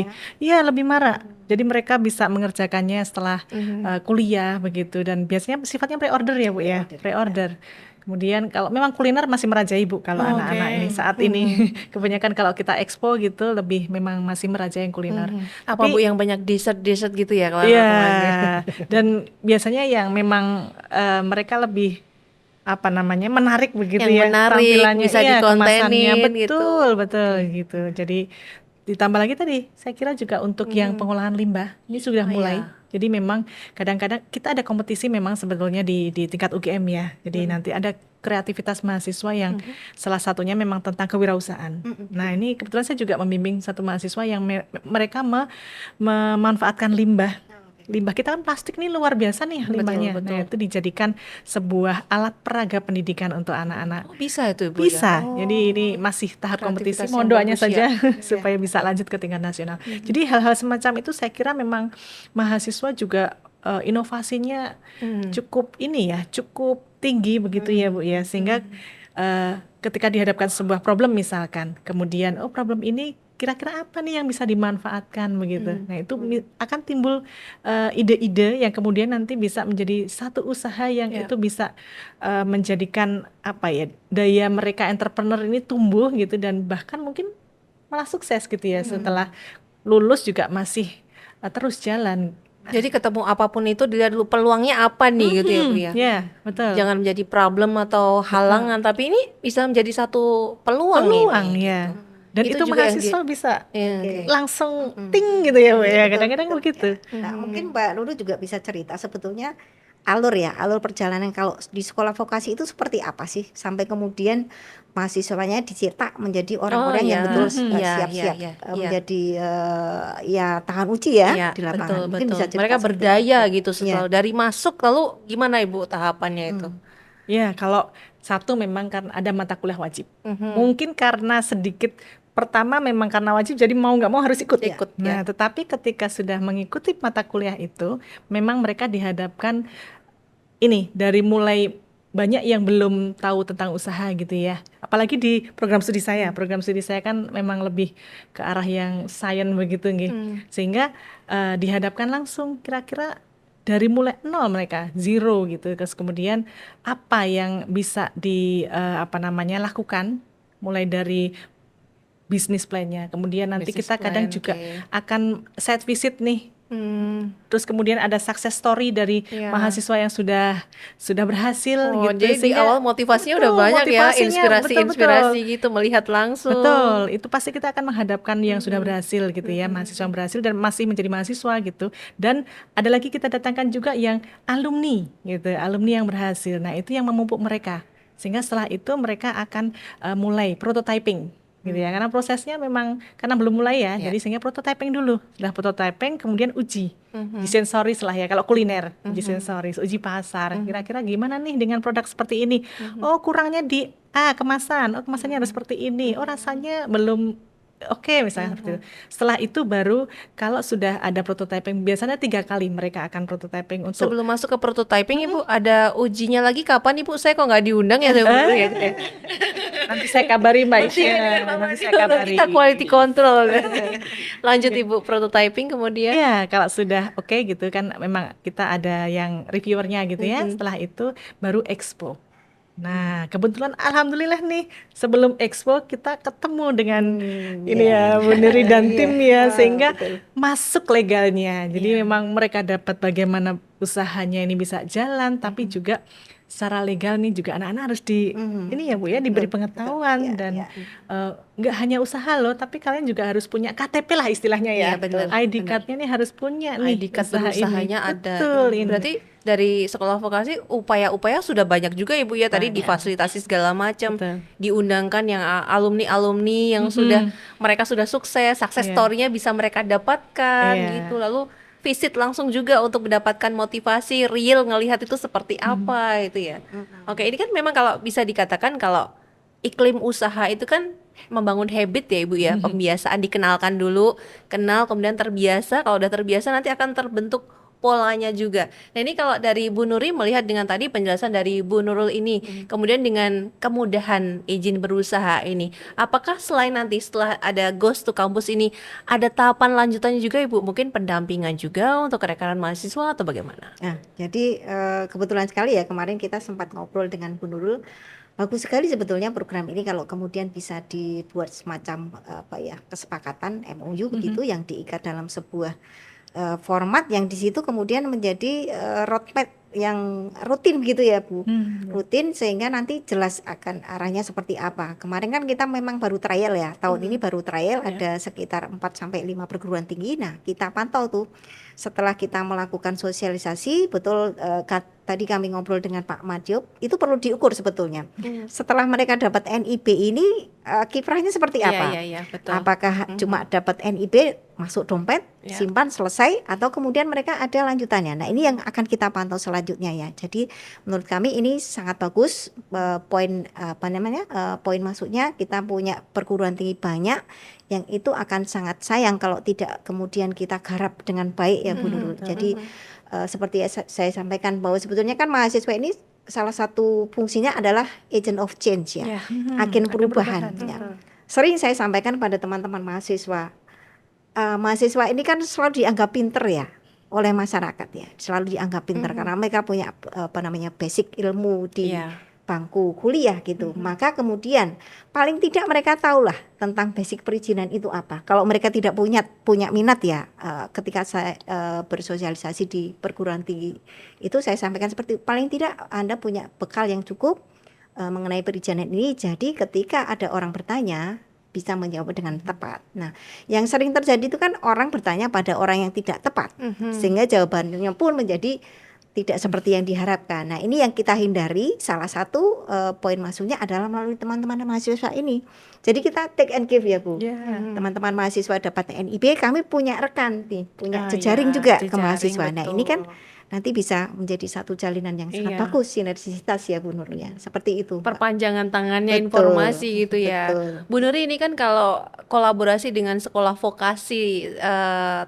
lebih marak. Jadi mereka bisa mengerjakannya setelah kuliah begitu, dan biasanya sifatnya pre-order ya Bu ya, pre-order. Kemudian kalau memang kuliner masih merajai Bu kalau anak-anak ini saat ini kebanyakan kalau kita expo gitu lebih memang masih merajai yang kuliner. Apa Bu yang banyak dessert gitu ya kalau Iya, anak-anak? dan biasanya yang memang mereka lebih apa namanya menarik begitu Yang ya, menarik, tampilannya, bisa iya, dikontenin kemasannya, gitu. betul gitu. Jadi ditambah lagi tadi saya kira juga untuk yang pengolahan limbah ini sudah mulai. Jadi memang kadang-kadang kita ada kompetisi memang sebetulnya di tingkat UGM ya. Jadi nanti ada kreativitas mahasiswa yang salah satunya memang tentang kewirausahaan. Nah ini kebetulan saya juga membimbing satu mahasiswa yang mereka memanfaatkan limbah. Limbah kita kan plastik nih luar biasa nih limbahnya. betul. Nah itu dijadikan sebuah alat peraga pendidikan untuk anak-anak. Oh, bisa itu Bu Bisa. ya? Jadi ini masih tahap kompetisi. Kreativitas Mohon yang doanya bagus saja ya. supaya bisa lanjut ke tingkat nasional. Jadi hal-hal semacam itu saya kira memang mahasiswa juga inovasinya cukup ini ya, cukup tinggi begitu ya Bu ya, sehingga ketika dihadapkan sebuah problem misalkan, kemudian problem ini kira-kira apa nih yang bisa dimanfaatkan begitu. Nah itu akan timbul ide-ide yang kemudian nanti bisa menjadi satu usaha yang itu bisa menjadikan apa ya, daya mereka entrepreneur ini tumbuh gitu, dan bahkan mungkin malah sukses gitu ya setelah lulus juga masih terus jalan. Jadi ketemu apapun itu dilihat dulu peluangnya apa nih gitu ya Bu ya. Ya betul. Jangan menjadi problem atau halangan, tapi ini bisa menjadi satu peluang ini. Ya. Dan Itu itu juga yang mahasiswa bisa Iya, langsung ting gitu ya Bu ya. Kadang-kadang begitu. Nah, mungkin Mbak Lulu juga bisa cerita sebetulnya alur perjalanan kalau di sekolah vokasi itu seperti apa sih sampai kemudian mahasiswanya dicetak menjadi orang-orang yang betul siap-siap menjadi tahan uji ya di lapangan. Mungkin bisa cerita Mereka berdaya gitu Iya. setelah dari masuk, lalu gimana Ibu tahapannya itu? Ya, kalau satu memang karena ada mata kuliah wajib. Mungkin karena sedikit pertama memang karena wajib, jadi mau nggak mau harus ikut. Nah, tetapi ketika sudah mengikuti mata kuliah itu, memang mereka dihadapkan ini dari mulai banyak yang belum tahu tentang usaha gitu ya. Apalagi di program studi saya kan memang lebih ke arah yang sains begitu nggih. Sehingga dihadapkan langsung kira-kira dari mulai nol mereka, zero gitu. Terus kemudian apa yang bisa lakukan mulai dari bisnis plan-nya. Kemudian nanti Business kita kadang plan, juga akan site visit nih. Terus kemudian ada success story dari mahasiswa yang sudah berhasil gitu. Jadi di awal motivasinya udah banyak ya, inspirasi gitu, melihat langsung. Betul, itu pasti kita akan menghadapkan yang sudah berhasil gitu ya, mahasiswa yang berhasil dan masih menjadi mahasiswa gitu. Dan ada lagi kita datangkan juga yang alumni gitu, alumni yang berhasil. Nah itu yang memupuk mereka, sehingga setelah itu mereka akan mulai prototyping gitu ya, karena prosesnya memang karena belum mulai ya, jadi sehingga prototyping dulu, sudah prototyping kemudian uji sensoris lah ya, kalau kuliner uji sensoris, uji pasar, kira-kira gimana nih dengan produk seperti ini, oh kurangnya di kemasan, oh kemasannya harus seperti ini, oh rasanya belum oke, misalnya seperti itu. Setelah itu baru kalau sudah ada prototyping, biasanya 3 kali mereka akan prototyping untuk. Sebelum masuk ke prototyping Ibu, ada ujinya lagi kapan Ibu? Saya kok nggak diundang ya? Nanti saya kabari Mbak Isya. Nanti saya kabari. Kita quality control. Lanjut Ibu, prototyping kemudian. Ya, kalau sudah oke gitu kan, memang kita ada yang reviewernya gitu ya. Setelah itu baru expo. Nah, kebetulan alhamdulillah nih sebelum Expo kita ketemu dengan ini ya. ya Bu Neri dan Iya. tim ya, sehingga Betul. masuk legalnya. Jadi memang mereka dapat bagaimana usahanya ini bisa jalan, tapi juga secara legal nih juga anak-anak harus ini ya Bu ya, diberi Betul, pengetahuan betul. Ya, dan ya. nggak hanya usaha loh, tapi kalian juga harus punya KTP lah istilahnya ya. Iya, benar, ID benar. card-nya nih harus punya nih ID card usaha berusahanya ini. ada. Betul ini. Berarti dari sekolah vokasi upaya-upaya sudah banyak juga Ibu ya, tadi Banyak. difasilitasi segala macam, Betul. diundangkan yang alumni-alumni yang mereka sudah sukses, success Iya. story-nya bisa mereka dapatkan Iya. gitu. Lalu visit langsung juga untuk mendapatkan motivasi real ngelihat itu seperti apa itu ya. Oke, ini kan memang kalau bisa dikatakan kalau iklim usaha itu kan membangun habit ya Ibu ya, pembiasaan, dikenalkan dulu, kenal kemudian terbiasa, kalau udah terbiasa nanti akan terbentuk polanya juga. Nah ini kalau dari Bu Nuri melihat dengan tadi penjelasan dari Bu Nurul ini, kemudian dengan kemudahan izin berusaha ini, apakah selain nanti setelah ada Ghost to Campus ini ada tahapan lanjutannya juga Ibu? Mungkin pendampingan juga untuk rekan mahasiswa atau bagaimana? Nah, jadi kebetulan sekali ya kemarin kita sempat ngobrol dengan Bu Nurul. Bagus sekali sebetulnya program ini kalau kemudian bisa dibuat semacam kesepakatan MOU begitu yang diikat dalam sebuah format yang di situ kemudian menjadi roadmap yang rutin gitu ya Bu. Rutin sehingga nanti jelas akan arahnya seperti apa. Kemarin kan kita memang baru trial ya. Tahun ini baru trial ada sekitar 4 sampai 5 perguruan tinggi. Nah, kita pantau tuh setelah kita melakukan sosialisasi betul tadi kami ngobrol dengan Pak Madiop, itu perlu diukur sebetulnya. Setelah mereka dapat NIB ini kiprahnya seperti apa? Iya, betul. Apakah cuma dapat NIB masuk dompet, simpan selesai, atau kemudian mereka ada lanjutannya. Nah, ini yang akan kita pantau selanjutnya ya. Jadi menurut kami ini sangat bagus, poin poin masuknya kita punya perguruan tinggi banyak yang itu akan sangat sayang kalau tidak kemudian kita garap dengan baik ya Bu Nurul. Jadi seperti saya sampaikan bahwa sebetulnya kan mahasiswa ini salah satu fungsinya adalah agent of change ya, agen perubahan. Ya. Sering saya sampaikan pada teman-teman mahasiswa, mahasiswa ini kan selalu dianggap pinter ya oleh masyarakat ya, selalu dianggap pinter karena mereka punya basic ilmu di bangku kuliah gitu. Maka kemudian paling tidak mereka tahulah tentang basic perizinan itu apa. Kalau mereka tidak punya minat ya, ketika saya bersosialisasi di perguruan tinggi itu saya sampaikan seperti paling tidak Anda punya bekal yang cukup mengenai perizinan ini. Jadi ketika ada orang bertanya bisa menjawab dengan tepat. Nah, yang sering terjadi itu kan orang bertanya pada orang yang tidak tepat, sehingga jawabannya pun menjadi tidak seperti yang diharapkan. Nah, ini yang kita hindari. Salah satu poin masuknya adalah melalui teman-teman mahasiswa ini. Jadi kita take and give ya Bu. Teman-teman mahasiswa dapat NIB, kami punya rekan nih, punya jejaring juga ke mahasiswa. Betul. Nah, ini kan nanti bisa menjadi satu jalinan yang sangat bagus, sinergisitas ya Bu Nur ya. Seperti itu. Perpanjangan tangannya informasi gitu ya. Bu Nuri, ini kan kalau kolaborasi dengan sekolah vokasi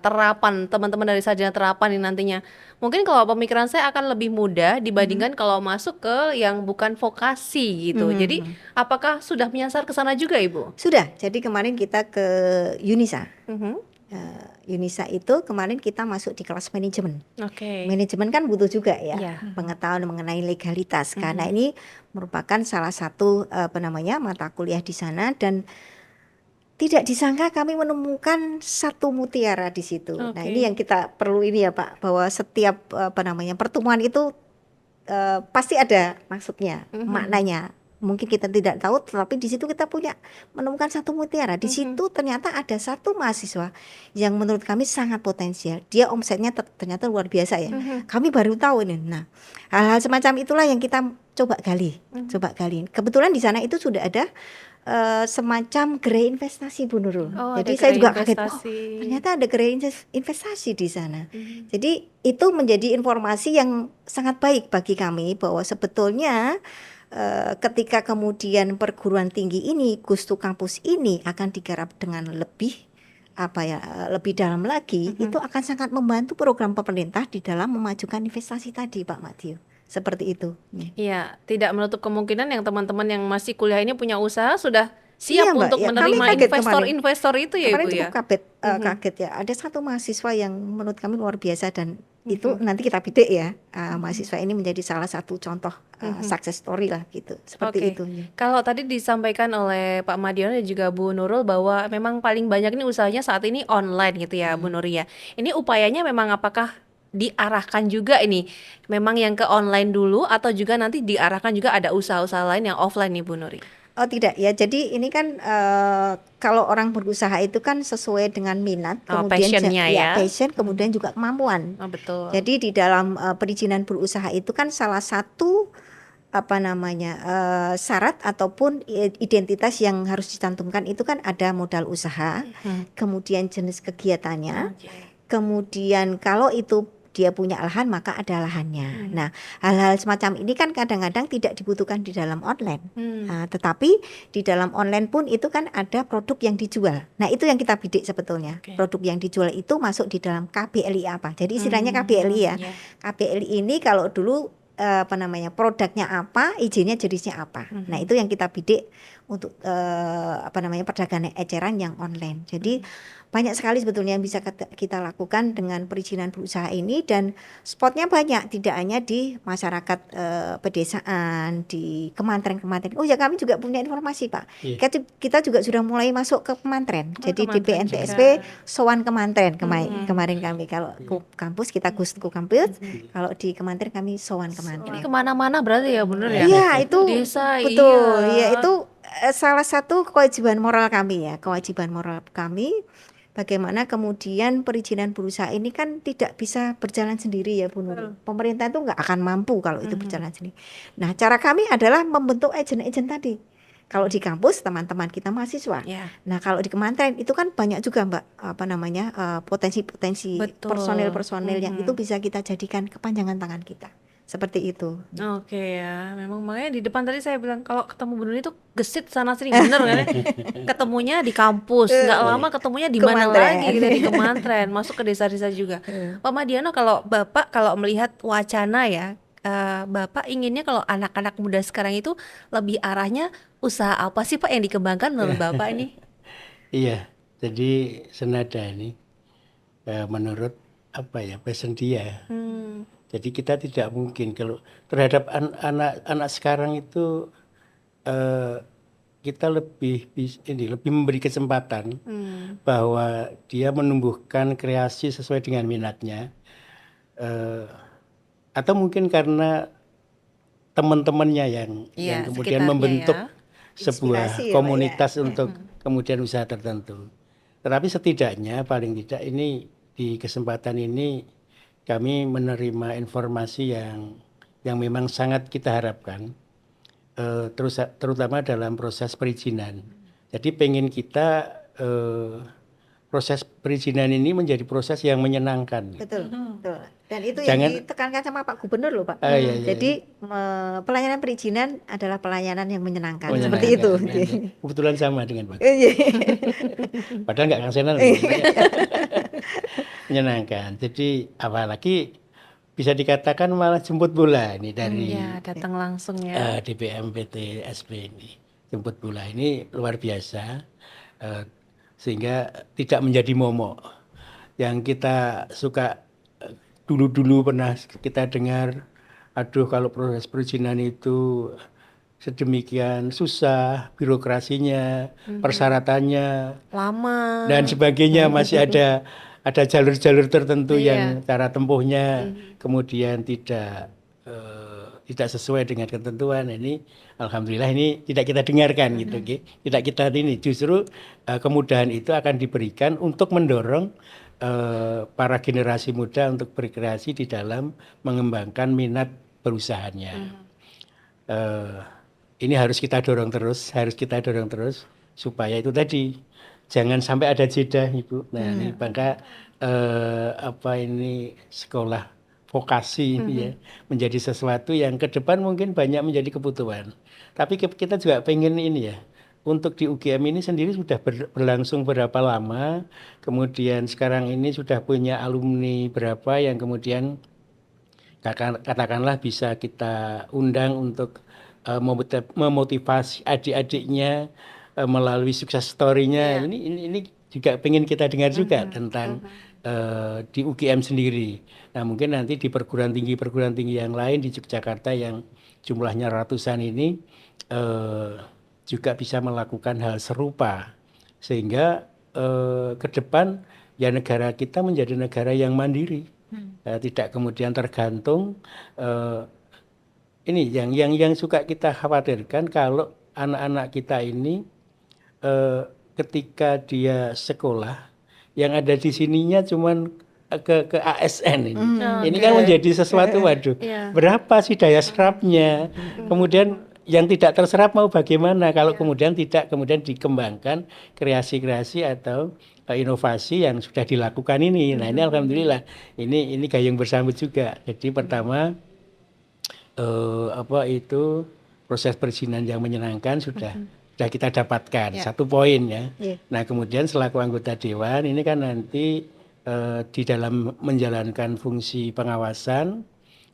terapan, teman-teman dari sarjana terapan ini nantinya, mungkin kalau pemikiran saya akan lebih mudah dibandingkan kalau masuk ke yang bukan vokasi gitu. Jadi apakah sudah menyasar ke sana juga Ibu? Sudah. Jadi kemarin kita ke Unisa. Unisa itu kemarin kita masuk di kelas manajemen. Manajemen kan butuh juga ya pengetahuan mengenai legalitas karena ini merupakan salah satu mata kuliah di sana dan tidak disangka kami menemukan satu mutiara di situ. Nah, ini yang kita perlu ini ya Pak, bahwa setiap pertemuan itu pasti ada maksudnya, maknanya. Mungkin kita tidak tahu, tetapi di situ kita menemukan satu mutiara. Di situ ternyata ada satu mahasiswa yang menurut kami sangat potensial. Dia omsetnya ternyata luar biasa ya. Kami baru tahu ini. Nah, hal-hal semacam itulah yang kita coba gali. Kebetulan di sana itu sudah ada semacam gerai investasi Bu Nurul. Jadi saya juga kaget, ternyata ada gerai investasi di sana. Jadi itu menjadi informasi yang sangat baik bagi kami bahwa sebetulnya ketika kemudian perguruan tinggi ini, Ghost to Campus ini akan digarap dengan lebih dalam lagi, itu akan sangat membantu program pemerintah di dalam memajukan investasi tadi Pak Matthew. Seperti itu. Iya, tidak menutup kemungkinan yang teman-teman yang masih kuliah ini punya usaha sudah siap untuk menerima investor-investor itu ya Ibu ya. Kemarin cukup kaget ya. Ada satu mahasiswa yang menurut kami luar biasa dan Itu nanti kita bidik ya, mahasiswa ini menjadi salah satu contoh success story lah gitu, seperti Oke. itu ya. Kalau tadi disampaikan oleh Pak Madiono dan juga Bu Nurul bahwa memang paling banyak ini usahanya saat ini online gitu ya, Bu Nur ya. Ini upayanya memang apakah diarahkan juga ini memang yang ke online dulu atau juga nanti diarahkan juga ada usaha-usaha lain yang offline nih Bu Nuri? Oh tidak ya, jadi ini kan kalau orang berusaha itu kan sesuai dengan minat, Oh, kemudian passionnya ya. passion, kemudian juga kemampuan. Oh betul. Jadi di dalam perizinan berusaha itu kan salah satu syarat ataupun identitas yang harus dicantumkan itu kan ada modal usaha, kemudian jenis kegiatannya, Oke. kemudian kalau itu dia punya lahan maka ada lahannya. Nah, hal-hal semacam ini kan kadang-kadang tidak dibutuhkan di dalam online. Nah, tetapi di dalam online pun itu kan ada produk yang dijual. Nah, itu yang kita bidik sebetulnya. Oke. Produk yang dijual itu masuk di dalam KBLI apa. Jadi istilahnya KBLI ya. Iya. KBLI ini kalau dulu produknya apa, izinnya jenisnya apa. Nah, itu yang kita bidik untuk perdagangan eceran yang online. Jadi banyak sekali sebetulnya yang bisa kita lakukan dengan perizinan berusaha ini, dan spotnya banyak, tidak hanya di masyarakat pedesaan, di kementerian-kementerian. Oh ya, kami juga punya informasi Pak. Iya. Kita juga sudah mulai masuk ke kementerian. Jadi di kementerian BNTSP sowan kementerian kemarin kami. Kalau ke kampus kita ke kampus, kalau di kementerian kami sowan Ini kementerian. kemana-mana berarti ya bener ya? Iya, itu Desa, betul. iya. Ya, itu salah satu kewajiban moral kami ya. Kewajiban moral kami bagaimana kemudian perizinan berusaha ini kan tidak bisa berjalan sendiri ya Bu Nur. Pemerintah itu nggak akan mampu kalau itu berjalan sendiri. Nah, cara kami adalah membentuk agen-agen tadi. Kalau di kampus teman-teman kita mahasiswa. Ya. Nah, kalau di kementerian itu kan banyak juga Mbak potensi-potensi Betul. personil-personil yang itu bisa kita jadikan kepanjangan tangan kita. Seperti itu. Oke ya, memang makanya di depan tadi saya bilang kalau ketemu Bu Nuri itu gesit sana sini bener kan ya? Ketemunya di kampus, nggak lama ketemunya di mana Kementerian. lagi gitu, di kementerian, masuk ke desa-desa juga. Pak Madiano, kalau Bapak kalau melihat wacana ya, Bapak inginnya kalau anak-anak muda sekarang itu lebih arahnya usaha apa sih Pak yang dikembangkan menurut Bapak ini? Iya, jadi senada ini menurut passion dia. Jadi kita tidak mungkin kalau terhadap anak-anak sekarang itu kita lebih memberi kesempatan bahwa dia menumbuhkan kreasi sesuai dengan minatnya, atau mungkin karena teman-temannya yang Iya, kemudian sekitarnya membentuk ya. sebuah Inspirasi ya, Pak, komunitas untuk kemudian usaha tertentu. Tetapi setidaknya paling tidak ini di kesempatan ini kami menerima informasi yang memang sangat kita harapkan, terutama dalam proses perizinan. Jadi pengen kita proses perizinan ini menjadi proses yang menyenangkan. Betul, betul. Dan itu Jangan- yang ditekankan sama Pak Gubernur loh Pak. Iya, iya, Jadi pelayanan perizinan adalah pelayanan yang menyenangkan. Menyenangkan. Seperti itu. Nah, kebetulan sama dengan Pak. Iya. Padahal nggak kansenan. Menyenangkan. Jadi apalagi bisa dikatakan malah jemput bola ini dari Ya, datang langsung ya. DPM PT SP ini. Jemput bola ini luar biasa, sehingga tidak menjadi momok. Yang kita suka dulu-dulu pernah kita dengar, aduh kalau proses perizinan itu sedemikian susah, birokrasinya, persyaratannya, Lama. dan sebagainya, masih ada jalur-jalur tertentu Iya. yang cara tempuhnya kemudian tidak sesuai dengan ketentuan. Ini alhamdulillah ini tidak kita dengarkan gitu, tidak kita ini, justru kemudahan itu akan diberikan untuk mendorong para generasi muda untuk berkreasi di dalam mengembangkan minat berusahanya. Ini harus kita dorong terus supaya itu tadi jangan sampai ada jeda, Ibu. Nah, ini maka ini sekolah vokasi ini ya menjadi sesuatu yang ke depan mungkin banyak menjadi kebutuhan. Tapi kita juga pengen ini ya, untuk di UGM ini sendiri sudah berlangsung berapa lama, kemudian sekarang ini sudah punya alumni berapa yang kemudian katakanlah bisa kita undang untuk memotivasi adik-adiknya melalui sukses story-nya. Ini juga pengen kita dengar juga tentang di UGM sendiri. Nah, mungkin nanti di perguruan tinggi yang lain di Yogyakarta yang jumlahnya ratusan ini juga bisa melakukan hal serupa, sehingga ke depan ya negara kita menjadi negara yang mandiri, tidak kemudian tergantung. Ini yang suka kita khawatirkan kalau anak-anak kita ini ketika dia sekolah yang ada di sininya cuman ke ASN ini. Ini kan menjadi sesuatu, waduh, berapa sih daya serapnya? Kemudian yang tidak terserap mau bagaimana kalau kemudian tidak kemudian dikembangkan kreasi-kreasi atau inovasi yang sudah dilakukan ini. Nah, ini alhamdulillah ini gayung bersambut juga. Jadi pertama proses perizinan yang menyenangkan sudah kita dapatkan, satu poin ya. Nah, kemudian selaku anggota dewan ini kan nanti di dalam menjalankan fungsi pengawasan,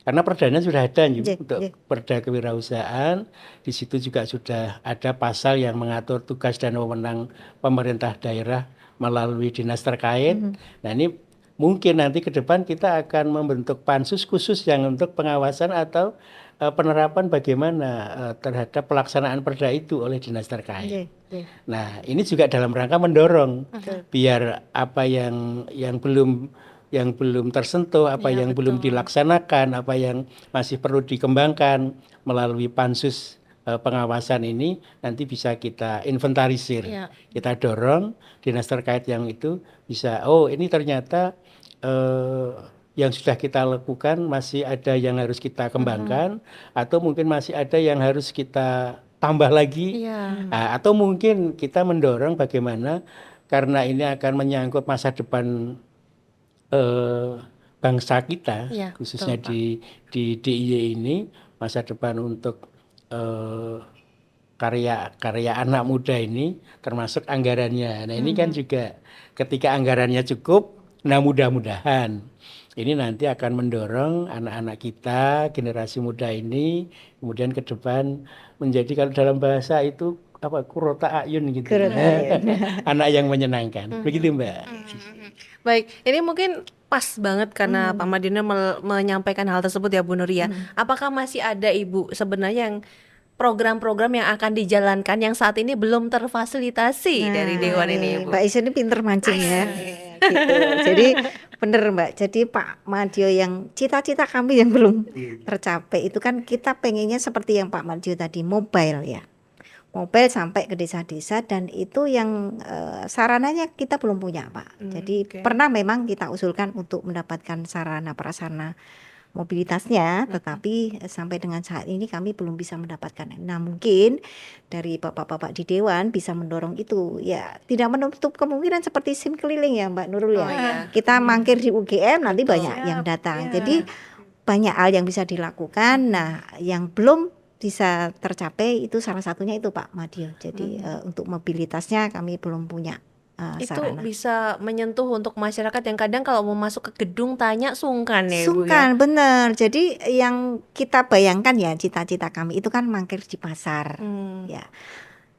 karena perdanya sudah ada untuk perda kewirausahaan, di situ juga sudah ada pasal yang mengatur tugas dan wewenang pemerintah daerah melalui dinas terkait. Nah, ini mungkin nanti ke depan kita akan membentuk pansus khusus yang untuk pengawasan atau penerapan bagaimana terhadap pelaksanaan perda itu oleh dinas terkait. Nah, ini juga dalam rangka mendorong biar apa yang belum tersentuh, apa yang belum dilaksanakan, apa yang masih perlu dikembangkan melalui pansus pengawasan ini nanti bisa kita inventarisir, kita dorong dinas terkait yang itu bisa, ini ternyata yang sudah kita lakukan masih ada yang harus kita kembangkan, atau mungkin masih ada yang harus kita tambah lagi, atau mungkin kita mendorong bagaimana karena ini akan menyangkut masa depan bangsa kita, khususnya di DIY ini, masa depan untuk karya anak muda ini, termasuk anggarannya. Nah, ini kan juga ketika anggarannya cukup, nah mudah-mudahan ini nanti akan mendorong anak-anak kita, generasi muda ini, kemudian ke depan menjadi, kalau dalam bahasa itu kurota ayun gitu. Anak yang menyenangkan. Begitu, Mbak. Baik, ini mungkin pas banget karena Pak Mardiono menyampaikan hal tersebut ya, Bu Nuria. Apakah masih ada Ibu sebenarnya yang program-program yang akan dijalankan yang saat ini belum terfasilitasi dari Dewan ini, Bu? Mbak Isya ini pinter mancing ya. Gitu. Jadi bener Mbak, jadi Pak Madio yang cita-cita kami yang belum tercapai itu kan kita pengennya seperti yang Pak Madio tadi, mobile ya, mobile sampai ke desa-desa, dan itu yang sarananya kita belum punya Pak. Jadi pernah memang kita usulkan untuk mendapatkan sarana prasarana mobilitasnya, tetapi sampai dengan saat ini kami belum bisa mendapatkan. Nah, mungkin dari bapak-bapak di Dewan bisa mendorong itu, ya tidak menutup kemungkinan seperti SIM keliling ya Mbak Nurul ya. Kita mangkir di UGM nanti banyak yang datang. Jadi banyak hal yang bisa dilakukan. Nah, yang belum bisa tercapai itu salah satunya itu Pak Madio. Jadi untuk mobilitasnya kami belum punya itu sarana. bisa menyentuh untuk masyarakat yang kadang kalau mau masuk ke gedung tanya sungkan ya, Bu ya. Sungkan, bener. Jadi yang kita bayangkan ya, cita-cita kami itu kan mangkir di pasar, ya.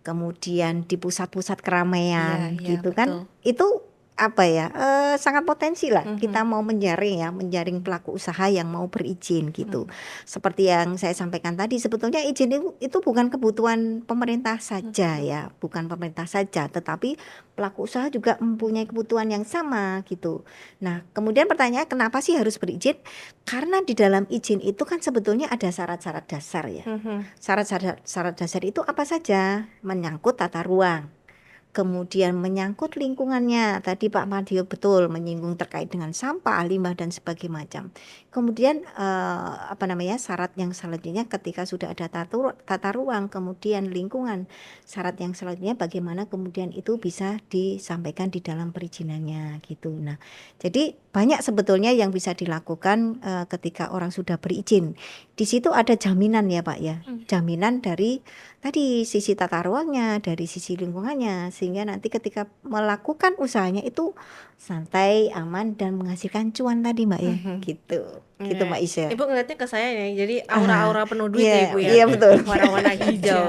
Kemudian di pusat-pusat keramaian, gitu kan. Itu apa ya, sangat potensi lah kita mau menjaring pelaku usaha yang mau berizin gitu. Seperti yang saya sampaikan tadi, sebetulnya izin itu bukan kebutuhan pemerintah saja ya, bukan pemerintah saja, tetapi pelaku usaha juga mempunyai kebutuhan yang sama gitu. Nah, kemudian pertanyaan kenapa sih harus berizin? Karena di dalam izin itu kan sebetulnya ada syarat-syarat dasar ya. Syarat dasar itu apa saja? Menyangkut tata ruang, kemudian menyangkut lingkungannya, tadi Pak Madio betul menyinggung terkait dengan sampah, limbah dan sebagainya macam. Kemudian syarat yang selanjutnya ketika sudah ada tata ruang, kemudian lingkungan, syarat yang selanjutnya bagaimana kemudian itu bisa disampaikan di dalam perizinannya gitu. Nah, jadi banyak sebetulnya yang bisa dilakukan ketika orang sudah berizin. Di situ ada jaminan ya Pak ya, jaminan dari tadi sisi tata ruangnya, dari sisi lingkungannya, sehingga nanti ketika melakukan usahanya itu santai, aman dan menghasilkan cuan tadi Mbak ya, gitu Mbak Isya. Ibu ngeliatnya ke saya ya, jadi aura-aura penuh duit ya Ibu ya. Iya betul. Warna-warna hijau.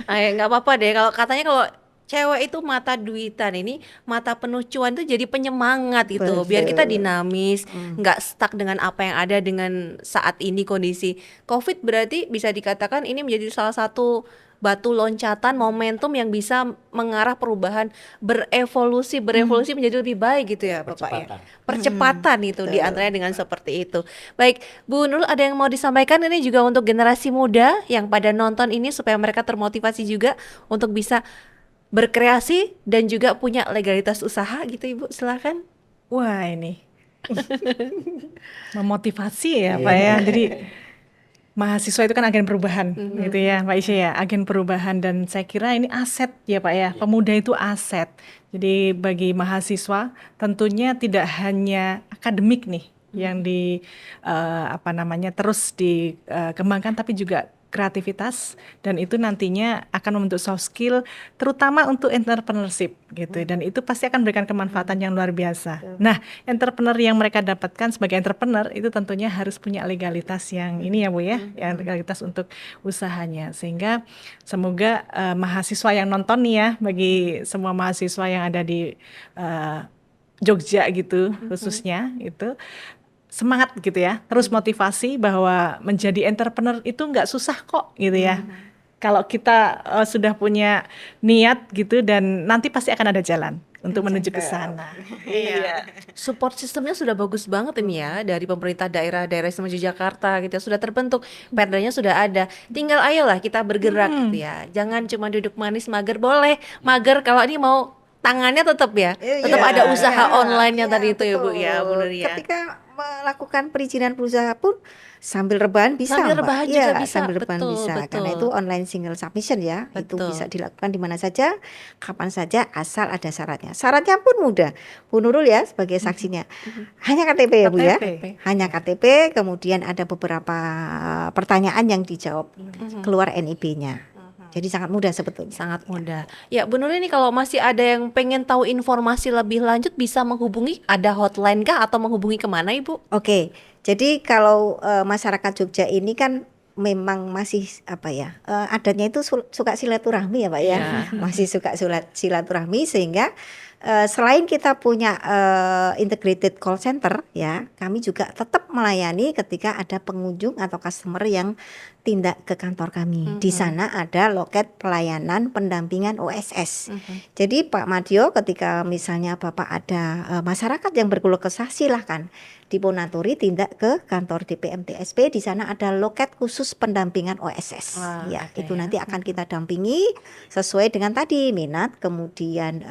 Nggak apa-apa deh, kalau cewek itu mata duitan, ini mata penuh cuan itu jadi penyemangat gitu. Biar kita dinamis, nggak stuck dengan apa yang ada dengan saat ini kondisi COVID. Berarti bisa dikatakan ini menjadi salah satu batu loncatan momentum yang bisa mengarah perubahan, berevolusi menjadi lebih baik gitu ya Bapak ya. Percepatan itu di antaranya dengan seperti itu. Baik, Bu Nurul, ada yang mau disampaikan ini juga untuk generasi muda yang pada nonton ini supaya mereka termotivasi juga untuk bisa berkreasi dan juga punya legalitas usaha gitu Ibu, silakan. Wah, ini memotivasi ya Pak ya. Jadi mahasiswa itu kan agen perubahan gitu ya Pak Isya ya, agen perubahan, dan saya kira ini aset ya Pak ya, pemuda itu aset. Jadi bagi mahasiswa tentunya tidak hanya akademik nih yang terus dikembangkan, tapi juga kreativitas, dan itu nantinya akan membentuk soft skill terutama untuk entrepreneurship gitu, dan itu pasti akan memberikan kemanfaatan yang luar biasa. Nah, entrepreneur yang mereka dapatkan sebagai entrepreneur itu tentunya harus punya legalitas yang ini ya Bu ya, yang legalitas untuk usahanya, sehingga semoga mahasiswa yang nonton nih ya, bagi semua mahasiswa yang ada di Jogja gitu khususnya itu, semangat gitu ya, terus motivasi bahwa menjadi entrepreneur itu nggak susah kok gitu ya. Kalau kita sudah punya niat gitu, dan nanti pasti akan ada jalan untuk menuju ke sana. Iya. Support sistemnya sudah bagus banget ini ya, dari pemerintah daerah istimewa Yogyakarta gitu ya, sudah terbentuk, perdanya sudah ada. Tinggal ayolah kita bergerak gitu ya. Jangan cuma duduk manis, mager boleh, mager kalau ini mau tangannya tetap ya, tetap ada usaha online-nya tadi itu ya Bu ya, Bu Nur ya. Ketika melakukan perizinan berusaha pun sambil rebahan bisa, Sambil Mbak. rebahan juga bisa, sambil rebahan betul, bisa, betul. karena itu online single submission ya. Itu Betul. bisa dilakukan di mana saja, kapan saja, asal ada syaratnya. Syaratnya pun mudah. Bu Nurul ya sebagai saksinya. Hanya KTP ya Bu ya. KTP. Hanya KTP, kemudian ada beberapa pertanyaan yang dijawab, keluar NIB-nya. Jadi sangat mudah sebetulnya. Sangat mudah. Ya, Bu Nurul, ini kalau masih ada yang pengen tahu informasi lebih lanjut bisa menghubungi, ada hotline kah atau menghubungi kemana Ibu? Oke, jadi kalau masyarakat Jogja ini kan memang masih adatnya itu suka silaturahmi ya Pak ya, masih suka silaturahmi, sehingga selain kita punya integrated call center ya, kami juga tetap melayani ketika ada pengunjung atau customer yang tindak ke kantor kami. Di sana ada loket pelayanan pendampingan OSS. Jadi Pak Madio, ketika misalnya Bapak ada masyarakat yang berkeluh kesah, silahkan diponaturi tindak ke kantor DPMTSP. Di sana ada loket khusus pendampingan OSS. Ya, itu nanti akan kita dampingi sesuai dengan tadi minat, kemudian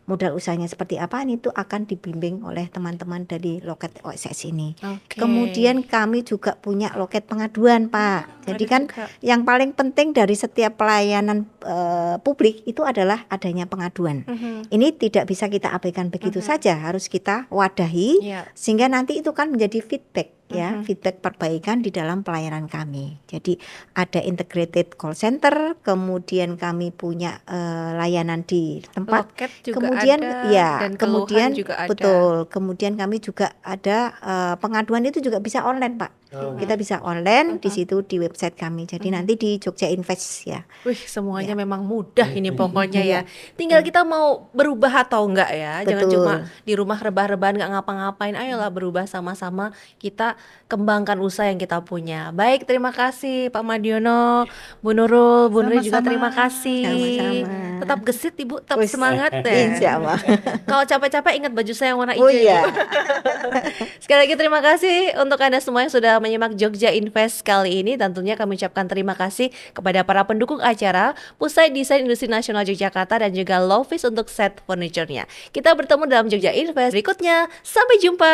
modal usahanya seperti apa, itu akan dibimbing oleh teman-teman dari loket OSS ini. Kemudian kami juga punya loket pengaduan Pak. Jadi kan yang paling penting dari setiap pelayanan publik itu adalah adanya pengaduan. Ini tidak bisa kita abaikan begitu saja, harus kita wadahi sehingga nanti itu kan menjadi feedback ya, feedback perbaikan di dalam pelayanan kami. Jadi ada integrated call center, kemudian kami punya layanan di tempat, Loket juga kemudian ada, ya, dan kemudian keluhan juga ada. betul, kemudian kami juga ada pengaduan itu juga bisa online Pak. Kita bisa online di situ di website kami. Jadi nanti di Jogja Invest ya. Wih, semuanya memang mudah ini pokoknya ya. Tinggal kita mau berubah atau enggak ya. Jangan Betul. cuma di rumah rebah-rebahan enggak ngapa-ngapain. Ayolah berubah sama-sama, kita kembangkan usaha yang kita punya. Baik, terima kasih Pak Madiono, Bu Nurul, Bu Nurul juga Sama-sama. terima kasih. Sama-sama. Tetap gesit Ibu, tetap Wis, semangat ya. Insya Allah. Kalau capek-capek ingat baju saya yang warna Oh hijau. iya. Sekali lagi terima kasih untuk Anda semua yang sudah menyimak Jogja Invest kali ini. Tentunya kami ucapkan terima kasih kepada para pendukung acara, Pusat Desain Industri Nasional Yogyakarta dan juga Lovis untuk set furniture-nya. Kita bertemu dalam Jogja Invest berikutnya. Sampai jumpa.